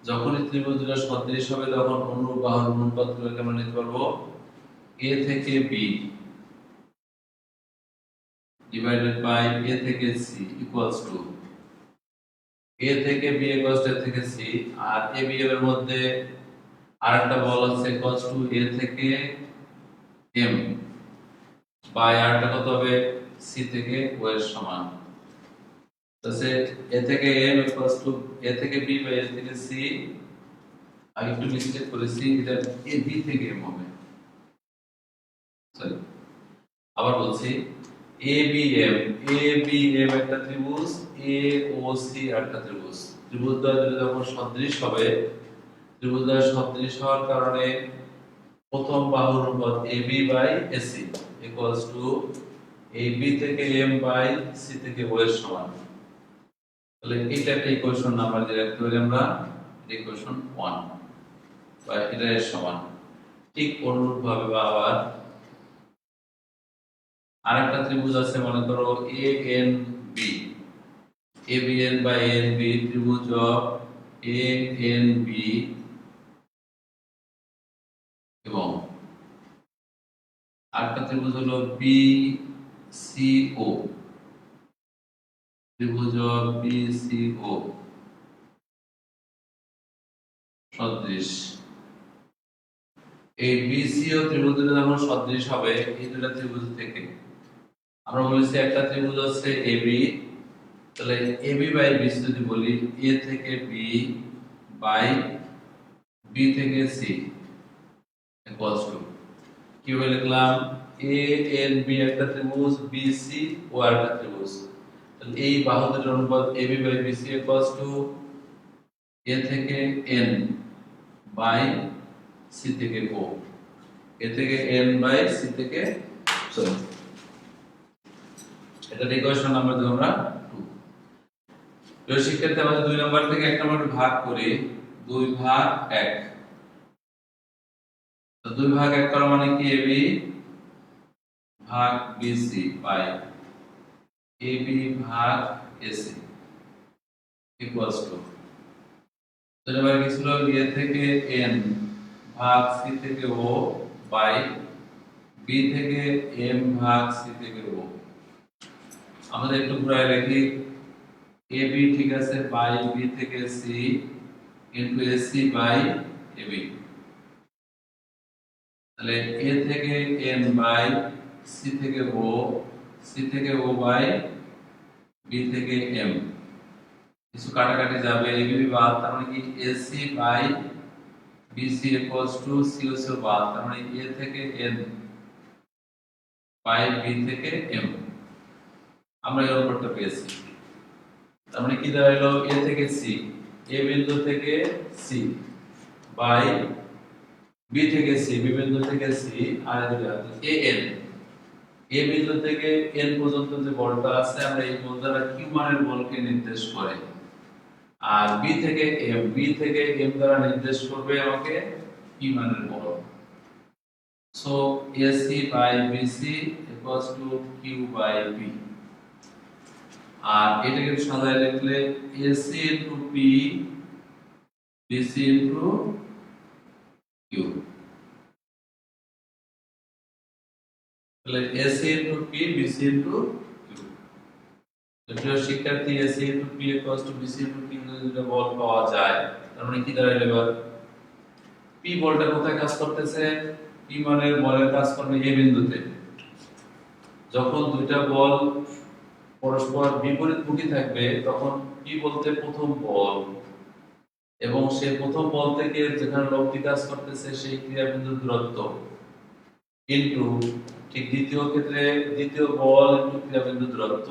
Speaker 1: যখন এই ত্রিভুজ দুটো সদৃশ হবে তখন অনুরূপ বাহুর অনুপাতগুলোকে আমরা নিতে পারবো a থেকে b ডিভাইডেড বাই a থেকে c ইকুয়ালস টু a থেকে b ইকুয়ালস টু a থেকে c, আর a b এর মধ্যে আরেকটা বল আছে ইকুয়ালস টু a থেকে m বাই আরেকটা কত হবে c থেকে o এর সমান। তাহলে a থেকে m ইকুয়ালস টু a থেকে b বাই a থেকে c, আর একটু মিস্টেক করেছি, এটা a b থেকে m হবে। সরি, আবার বলছি a b m একটা ত্রিভুজ, a o c একটা ত্রিভুজ। ত্রিভুজ দ্বয় যখন সদৃশ হবে, ত্রিভুজ দ্বয় সদৃশ হওয়ার কারণে প্রথম বাহুর অনুপাত ab by ac equals to ab থেকে m বাই c থেকে o এর সমান। তাহলে এটা একটা ইকুয়েশন নাম্বার দিয়ে রাখতে পারি আমরা, ইকুয়েশন 1 বা এটা এর সমান। ঠিক অনুরূপ ভাবে বা আবার আরেকটা ত্রিভুজ আছে, মনে করো A N B, A B N by N B, ত্রিভুজ এ এন বি এবং আরেকটা ত্রিভুজ হলো বি সি ও, ত্রিভুজ বি সি ও সদৃশ। এই বি সি ও ত্রিভুজ দুটো যখন সদৃশ হবে এই দুটো ত্রিভুজ থেকে আমরা বলেছি একটা ত্রিভুজ আছে এবি, তাহলে এবি বাই বিসি যদি বলি এ থেকে বি বাই বি থেকে সি ইকুয়ালস টু কিভাবে লিখলাম, এ এন বি একটা ত্রিভুজ, বি সি ও আরেকটা ত্রিভুজ। তাহলে এই বাহু দুটোর অনুপাত AB by BC equals to A থেকে এন বাই সি থেকে ও, এ থেকে এন বাই সি থেকে, সরি এটা ইকুয়েশন নাম্বার দেব আমরা 2। প্রিয় শিক্ষার্থী, আমাদের 2 নম্বর থেকে 1 নম্বর ভাগ করি, 2 ভাগ 1। তো 2 ভাগ 1 করা মানে কি এবি ভাগ বিসি বাই এবি ভাগ এসি ইকুয়ালস টু, তো এবার কি ছিল এ থেকে এন ভাগ সি থেকে ও বাই বি থেকে এম ভাগ সি থেকে ও। আমাদের একটু ঘুরায় লিখি, AB ঠিক আছে বাই B থেকে C into AC by AB। তাহলে A থেকে N বাই C থেকে O, C থেকে O বাই B থেকে M। কিছু কাটাকাটি যাবে, AB বাদ, তার মানে কি AC by BC equals to COC বাদ, তার মানে A থেকে N বাই B থেকে M। আমরা এর উপরটা পেয়েছি। তার মানে কি দাঁড়ালো, এ থেকে সি, এ বিন্দু থেকে সি বাই বি থেকে সি, বি বিন্দু থেকে সি, আর এ এন, এ বিন্দু থেকে এন পর্যন্ত যে বলটা আছে আমরা এই বল দ্বারা কিউ মানের বলকে নির্দেশ করে, আর বি থেকে এম, বি থেকে এম দ্বারা নির্দেশ করবে আমাকে পি মানের বল। So AC by BC equals to Q by P. আর এটাকে সাজায় লিখলে AC into P BC into Q। তাহলে AC into P BC into Q। তো প্রিয় শিক্ষার্থী, AC into P equals to BC into Q যদি বল পাওয়া যায়, তার মানে কি দাঁড়াইলো এবার, P বলটা কোথায় কাজ করতেছে, P মানের বলের কাজ করবে এই বিন্দুতে। যখন দুইটা বল পরস্পর বিপরীতমুখী থাকবে তখন P বলতে প্রথম বল, এবং সেই প্রথম বল থেকে যেখানে লোকটি কাজ করতেছে সেই ক্রিয়াবিন্দুর দূরত্ব কিন্তু ঠিক দ্বিতীয় ক্ষেত্রে দ্বিতীয় বল ইনটু ক্রিয়াবিন্দুর দূরত্ব।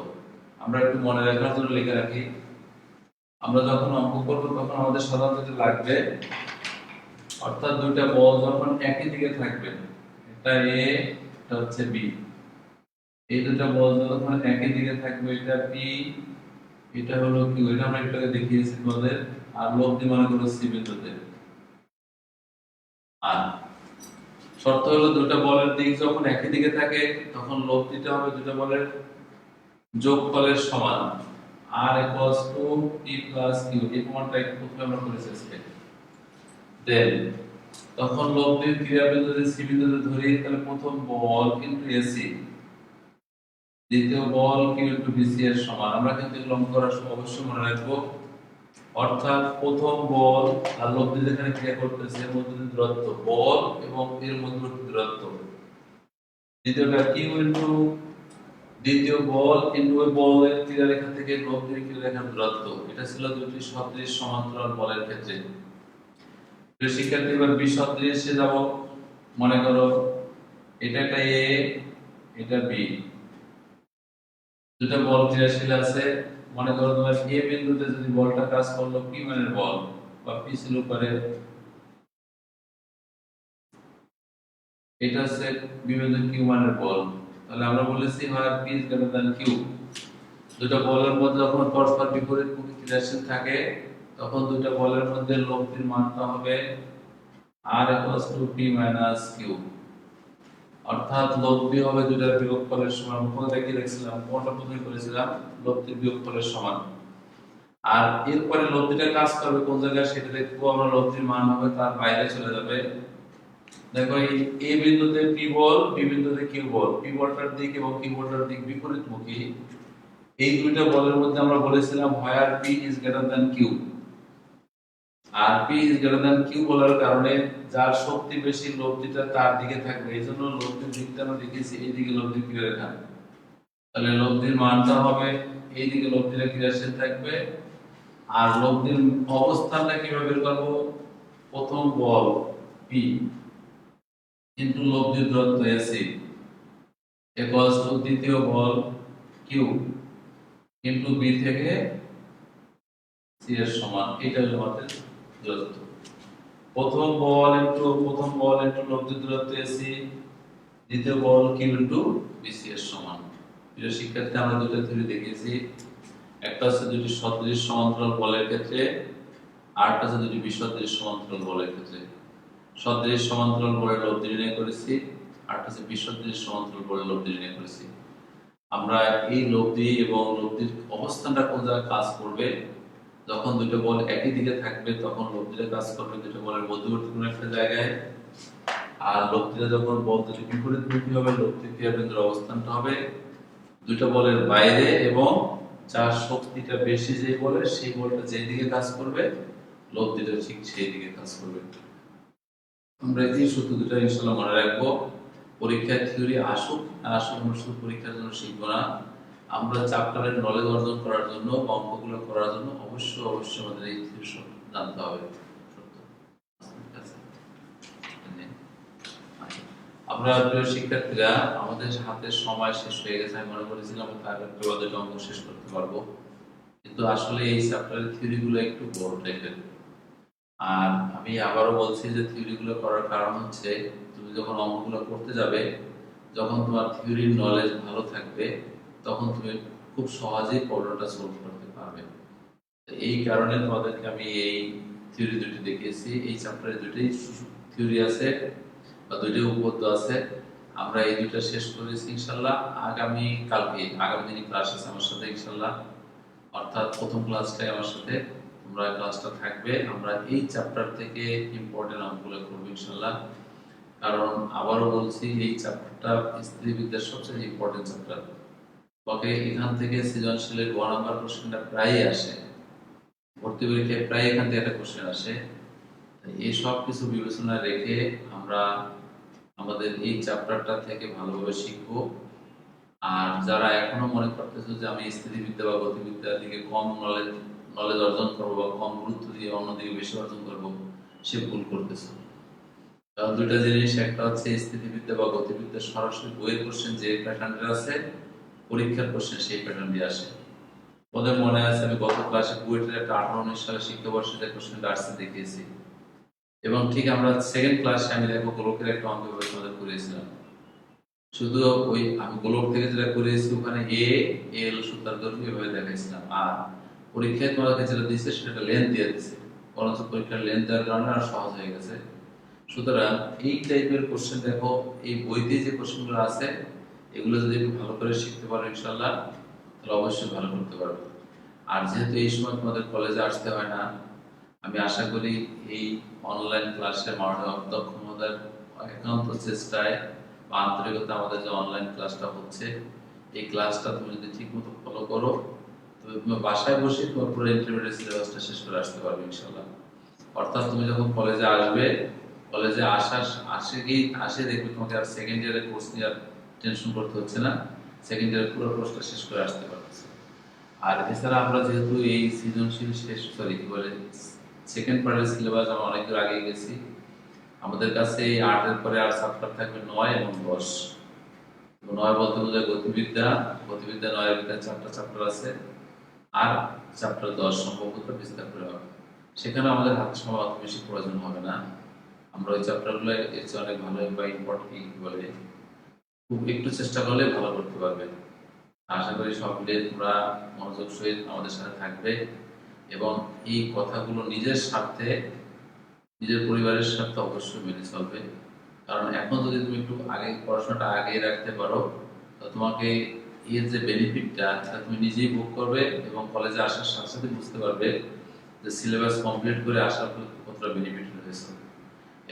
Speaker 1: আমরা একটু মনে রাখার জন্য লিখে রাখি, আমরা যখন অঙ্ক করব তখন আমাদের সাধারণত এটা লাগবে, অর্থাৎ দুইটা বল যখন একই দিকে থাকবে, এটা এ এটা হচ্ছে বি, এই দুটো বল যখন একই দিকে থাকবে, এটা পি এটা হলো কিউ, এটা আমরা একটু আগে দেখিয়েছি তোমাদের। আর লব্ধি মনে করো সি বিন্দুতে। আর শর্ত হলো দুটো বলের দিক যখন একই দিকে থাকে তখন লব্ধিটা হবে দুটো বলের যোগফলের সমান। r equals to p plus q, এই প্রমাণটা একটু প্রথমে আমরা করেছি আজকে। দেন তখন লব্ধির ক্রিয়াবিন্দু যদি সি বিন্দুতে ধরি তাহলে প্রথম বল কিন্তু এসি, দ্বিতীয় বল কিউ ইনটু বিসি এর সমান। আমরা কিন্তু এগুলো অঙ্ক করার সময় অবশ্যই মনে রাখবো, অর্থাৎ প্রথম বল আর লব্ধি যেখানে ক্রিয়া করতেছে এর মধ্যে দূরত্ব বল এবং এর মধ্যবর্তী দূরত্ব, দ্বিতীয়টা কিউ ইনটু দ্বিতীয় বল ইনটু ওই বলের ক্রিয়ারেখা থেকে লব্ধির ক্রিয়ারেখার দূরত্ব। এটা ছিল দুটি সদৃশ সমান্তরাল বলের ক্ষেত্রে। প্রিয় শিক্ষার্থী, এবার বিসদৃশে যাব। মনে করো এটা একটা এ এটা বি, দুটো বল ক্রিয়াশীল আছে। মনে করো তোমার এ বিন্দুতে যদি বলটা কাজ করলো পি মানের বল বা পি ছিল উপরে, এটা হচ্ছে বি বিন্দু কিউ মানের বল, তাহলে আমরা বলেছি হয় P is greater than Q. দুটো বলের মধ্যে যখন পরস্পর বিপরীতমুখী ক্রিয়াশীল থাকে তখন দুটো বলের মধ্যে লব্ধির মানটা হবে r equals to p minus q, অর্থাৎ লব্ধি হবে দুটার বিয়োগফলের সমান। কোনটা কি লিখছিলাম, কোনটা প্রথমে করেছিলাম, লব্ধির বিয়োগফলের সমান। আর এরপরে লব্ধিটা কাজ করবে কোন জায়গায় সেটা দেখবো আমরা, লব্ধির মান হবে তার বাইরে চলে যাবে। দেখো এই এ বিন্দুতে পি বল, বি বিন্দুতে কিউ বল, পি বলটার দিক এবং কিউ বলটার দিক বিপরীতমুখী। এই দুইটা বলের মধ্যে আমরা বলেছিলাম হয় আর P is greater than Q, আর P is greater than Q বলার কারণে যার শক্তি বেশি লব্ধিটা তার দিকে থাকবে, এই জন্য লব্ধির দিকটা আমরা লিখেছি এই দিকে লব্ধির ক্রিয়ারেখা। তাহলে লব্ধির মানটা হবে এই দিকে লব্ধিটা ক্রিয়াশীল থাকবে। আর লব্ধির অবস্থানটা কিভাবে বের করবো, প্রথম বল পি কিন্তু লব্ধির দূরত্ব এসি ইকুয়ালস টু দ্বিতীয় বল কিউ কিন্তু বি থেকে সি এর সমান। এটা হলো আমাদের দূরত্ব। প্রথম বল ইনটু লব্ধির দূরত্ব এসি, দ্বিতীয় বল কিউ ইনটু বিসি এর সমান। প্রিয় শিক্ষার্থী, আমরা দুটো থিওরি দেখিয়েছি, একটা হচ্ছে দুটি সদৃশ সমান্তরাল বলের ক্ষেত্রে, আরেকটা হচ্ছে দুটি বিসদৃশ সমান্তরাল বলের ক্ষেত্রে। সদৃশ সমান্তরাল বলের লব্ধি নির্ণয় করেছি, আরেকটা হচ্ছে বিসদৃশ সমান্তরাল বলের লব্ধি নির্ণয় করেছি। আমরা এই লব্ধি এবং লব্ধির অবস্থানটা কোন জায়গায় কাজ করবে, যখন দুটো বল একই দিকে থাকবে তখন লব্ধিটা কাজ করবে দুটো বলের মধ্যবর্তী কোনো একটা জায়গায়, আর লব্ধিটা যখন বল দুটো বিপরীতমুখী হবে লব্ধির ক্রিয়াবিন্দুর অবস্থানটা হবে দুটো বলের বাইরে, এবং যার শক্তিটা বেশি যে বলে সেই বলটা যে দিকে কাজ করবে লব্ধিটা ঠিক সেই দিকে কাজ করবে। আমরা এই সূত্র দুটো ইনশাআল্লাহ মনে রাখবো। পরীক্ষার থিওরি আসুক না আসুক আমরা শুধু পরীক্ষার জন্য শিখবো না, আমরা চ্যাপ্টারের নলেজ অর্জন করার জন্য, অঙ্কগুলো করার জন্য অবশ্যই আমাদের এই থিওরি জানতে হবে। আমরা প্রিয় শিক্ষার্থীরা, আমাদের হাতে সময় শেষ হয়ে গেছে। আমি মনে করেছিলাম তার একটু অঙ্ক শেষ করতে পারবো, কিন্তু আসলে এই চ্যাপ্টারের থিওরিগুলো একটু বড় টাইপের। আর আমি আবারও বলছি যে থিওরিগুলো করার কারণ হচ্ছে তুমি যখন অঙ্কগুলো করতে যাবে, যখন তোমার থিওরির নলেজ ভালো থাকবে তখন তুমি খুব সহজেই প্রবলেমটা সলভ করতে পারবে। এই কারণে তোমাদেরকে আমি এই থিওরি দুটি দেখিয়েছি। এই চ্যাপ্টারে দুটি থিওরি আছে বা দুটি উপপাদ্য আছে, আমরা এই দুইটা শেষ করেছি ইনশাআল্লাহ। আগামী দিনই ক্লাস আছে আমার সাথে ইনশাআল্লাহ, অর্থাৎ প্রথম ক্লাসটাই আমার সাথে তোমরা ক্লাসটা থাকবে। আমরা এই চ্যাপ্টার থেকে ইম্পর্টেন্ট অঙ্কগুলো করব ইনশাআল্লাহ, কারণ আবারও বলছি এই চ্যাপ্টারটা স্থিতিবিদ্যার সবচেয়ে ইম্পর্টেন্ট চ্যাপ্টার। তবে এখান থেকে সৃজনশীলের 1 নাম্বার কোশ্চেনটা প্রায়ই আসে, ভর্তি পরীক্ষায় প্রায় এখান থেকে একটা কোশ্চেন আসে। এই সব কিছু বিবেচনায় রেখে আমরা আমাদের এই চ্যাপ্টারটা থেকে ভালোভাবে শিখব। আর যারা এখনো মনে করতেছো যে আমি স্থিতিবিদ্যা বা গতিবিদ্যার দিকে কম নলেজ নলেজ অর্জন করবো বা কম গুরুত্ব দিয়ে অন্যদিকে বেশি অর্জন করবো, সে ভুল করতেছে। কারণ দুইটা জিনিস, একটা হচ্ছে স্থিতিবিদ্যা বা গতিবিদ্যা সরাসরি বইয়ের কোশ্চেন যে প্যাটার্নটা আছে, পরীক্ষার কোশ্চেন সেই প্যাটার্ন দিয়ে আসে। ওদের মনে আছে আমি গত ক্লাসে বুয়েটের একটা 18-19 সালে শিক্ষাবর্ষে যে কোশ্চেনটা আসছে দেখিয়েছি, এবং ঠিক আমরা সেকেন্ড ক্লাসে আমি দেখো গোলকের একটা অঙ্ক তোমাদের করিয়েছিলাম। শুধু ওই আমি গোলক থেকে যেটা করিয়েছি ওখানে এল সূত্র দৈর্ঘ্য এভাবে দেখাইছিলাম, আর পরীক্ষায় তোমাদেরকে যেটা দিচ্ছে সেটা লেন্থ দিয়ে দিচ্ছে, বরঞ্চ পরীক্ষার লেন্থ দেওয়ার কারণে আর সহজ হয়ে গেছে। সুতরাং এই টাইপের কোশ্চেন দেখো, এই বইতে যে কোশ্চেনগুলো আছে এগুলো যদি একটু ভালো করে শিখতে পারো ইনশাল্লাহ, তাহলে অবশ্যই ভালো করতে পারবে। আর যেহেতু এই সময় তোমাদের কলেজে আসতে হয় না, আমি আশা করি এই অনলাইন ক্লাসে মাননীয় অধ্যক্ষ মহোদয়ের একান্ত চেষ্টায় বা আন্তরিকতা আমাদের যে অনলাইন ক্লাসটা হচ্ছে, এই ক্লাসটা তুমি যদি ঠিক মতো ফলো করো, তবে তুমি বাসায় বসে তোমার পুরো ইন্টারমিডিয়েট সিলেবাসটা শেষ করে আসতে পারবে ইনশাল্লাহ। অর্থাৎ তুমি যখন কলেজে আসবে, কলেজে আসে দেখবে তোমাকে আর সেকেন্ড ইয়ারের কোর্স নিয়ে আর টেনশন করতে হচ্ছে না, সেকেন্ড ইয়ারের পুরো কোর্সটা শেষ করে আসতে পারতেছে। আর এছাড়া আমরা যেহেতু এই সৃজনশীল কি বলে সেকেন্ড পার্টের সিলেবাস আমরা অনেক দূর আগে গেছি, আমাদের কাছে এই 8-এর পরে আর চ্যাপ্টার থাকবে 9 এবং 10। 9 বলতে বোঝায় গতিবিদ্যা, 9-এর ভিতরে 4টা চ্যাপ্টার আছে, আর চ্যাপ্টার 10 সম্ভবত বিস্তার করে হবে। সেখানে আমাদের হাতে সময় অত বেশি প্রয়োজন হবে না, আমরা ওই চ্যাপ্টারগুলো এর চেয়ে অনেক ভালো বা ইম্পর্টেন্ট বলে খুব একটু চেষ্টা করলে ভালো করতে পারবে। আশা করি সকলে তোমরা মনোযোগ সহিত আমাদের সাথে থাকবে এবং এই কথাগুলো নিজের স্বার্থে, নিজের পরিবারের সাথে অবশ্যই মেনে চলবে। কারণ এখন যদি তুমি একটু আগে পড়াশোনাটা আগে রাখতে পারো, তো তোমাকে এর যে বেনিফিটটা সেটা তুমি নিজেই ভোগ করবে এবং কলেজে আসার সাথে সাথে বুঝতে পারবে যে সিলেবাস কমপ্লিট করে আসার কতটা বেনিফিট রয়েছে।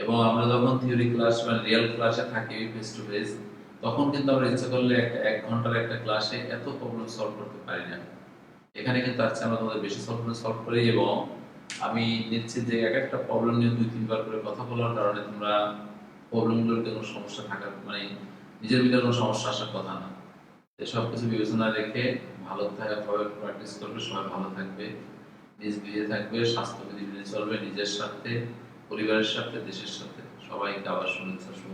Speaker 1: এবং আমরা যখন থিওরি ক্লাস বা রিয়েল ক্লাসে থাকি ফেস টু ফেস, তখন কিন্তু আমরা ইচ্ছা করলে একটা 1 ঘন্টার একটা ক্লাসে এত প্রবলেম সলভ করতে পারি না। এখানে কিন্তু আজকে আমরা তোমাদের বেশি সলভ করি, এবং আমি নিশ্চিত যে এক একটা প্রবলেম নিয়ে 2-3 বার করে কথা বলার কারণে তোমরা প্রবলেমগুলোর কোনো সমস্যা থাকার মানে নিজের ভিতরে কোনো সমস্যা আসার কথা না। এসব কিছু বিবেচনা রেখে ভালো ভাবে প্র্যাকটিস করবে, সবাই ভালো থাকবে, নিজ গৃহে থাকবে, স্বাস্থ্যবিধি মেনে চলবে, নিজের সাথে, পরিবারের সাথে, দেশের সাথে। সবাইকে আবার শুভেচ্ছা শুভ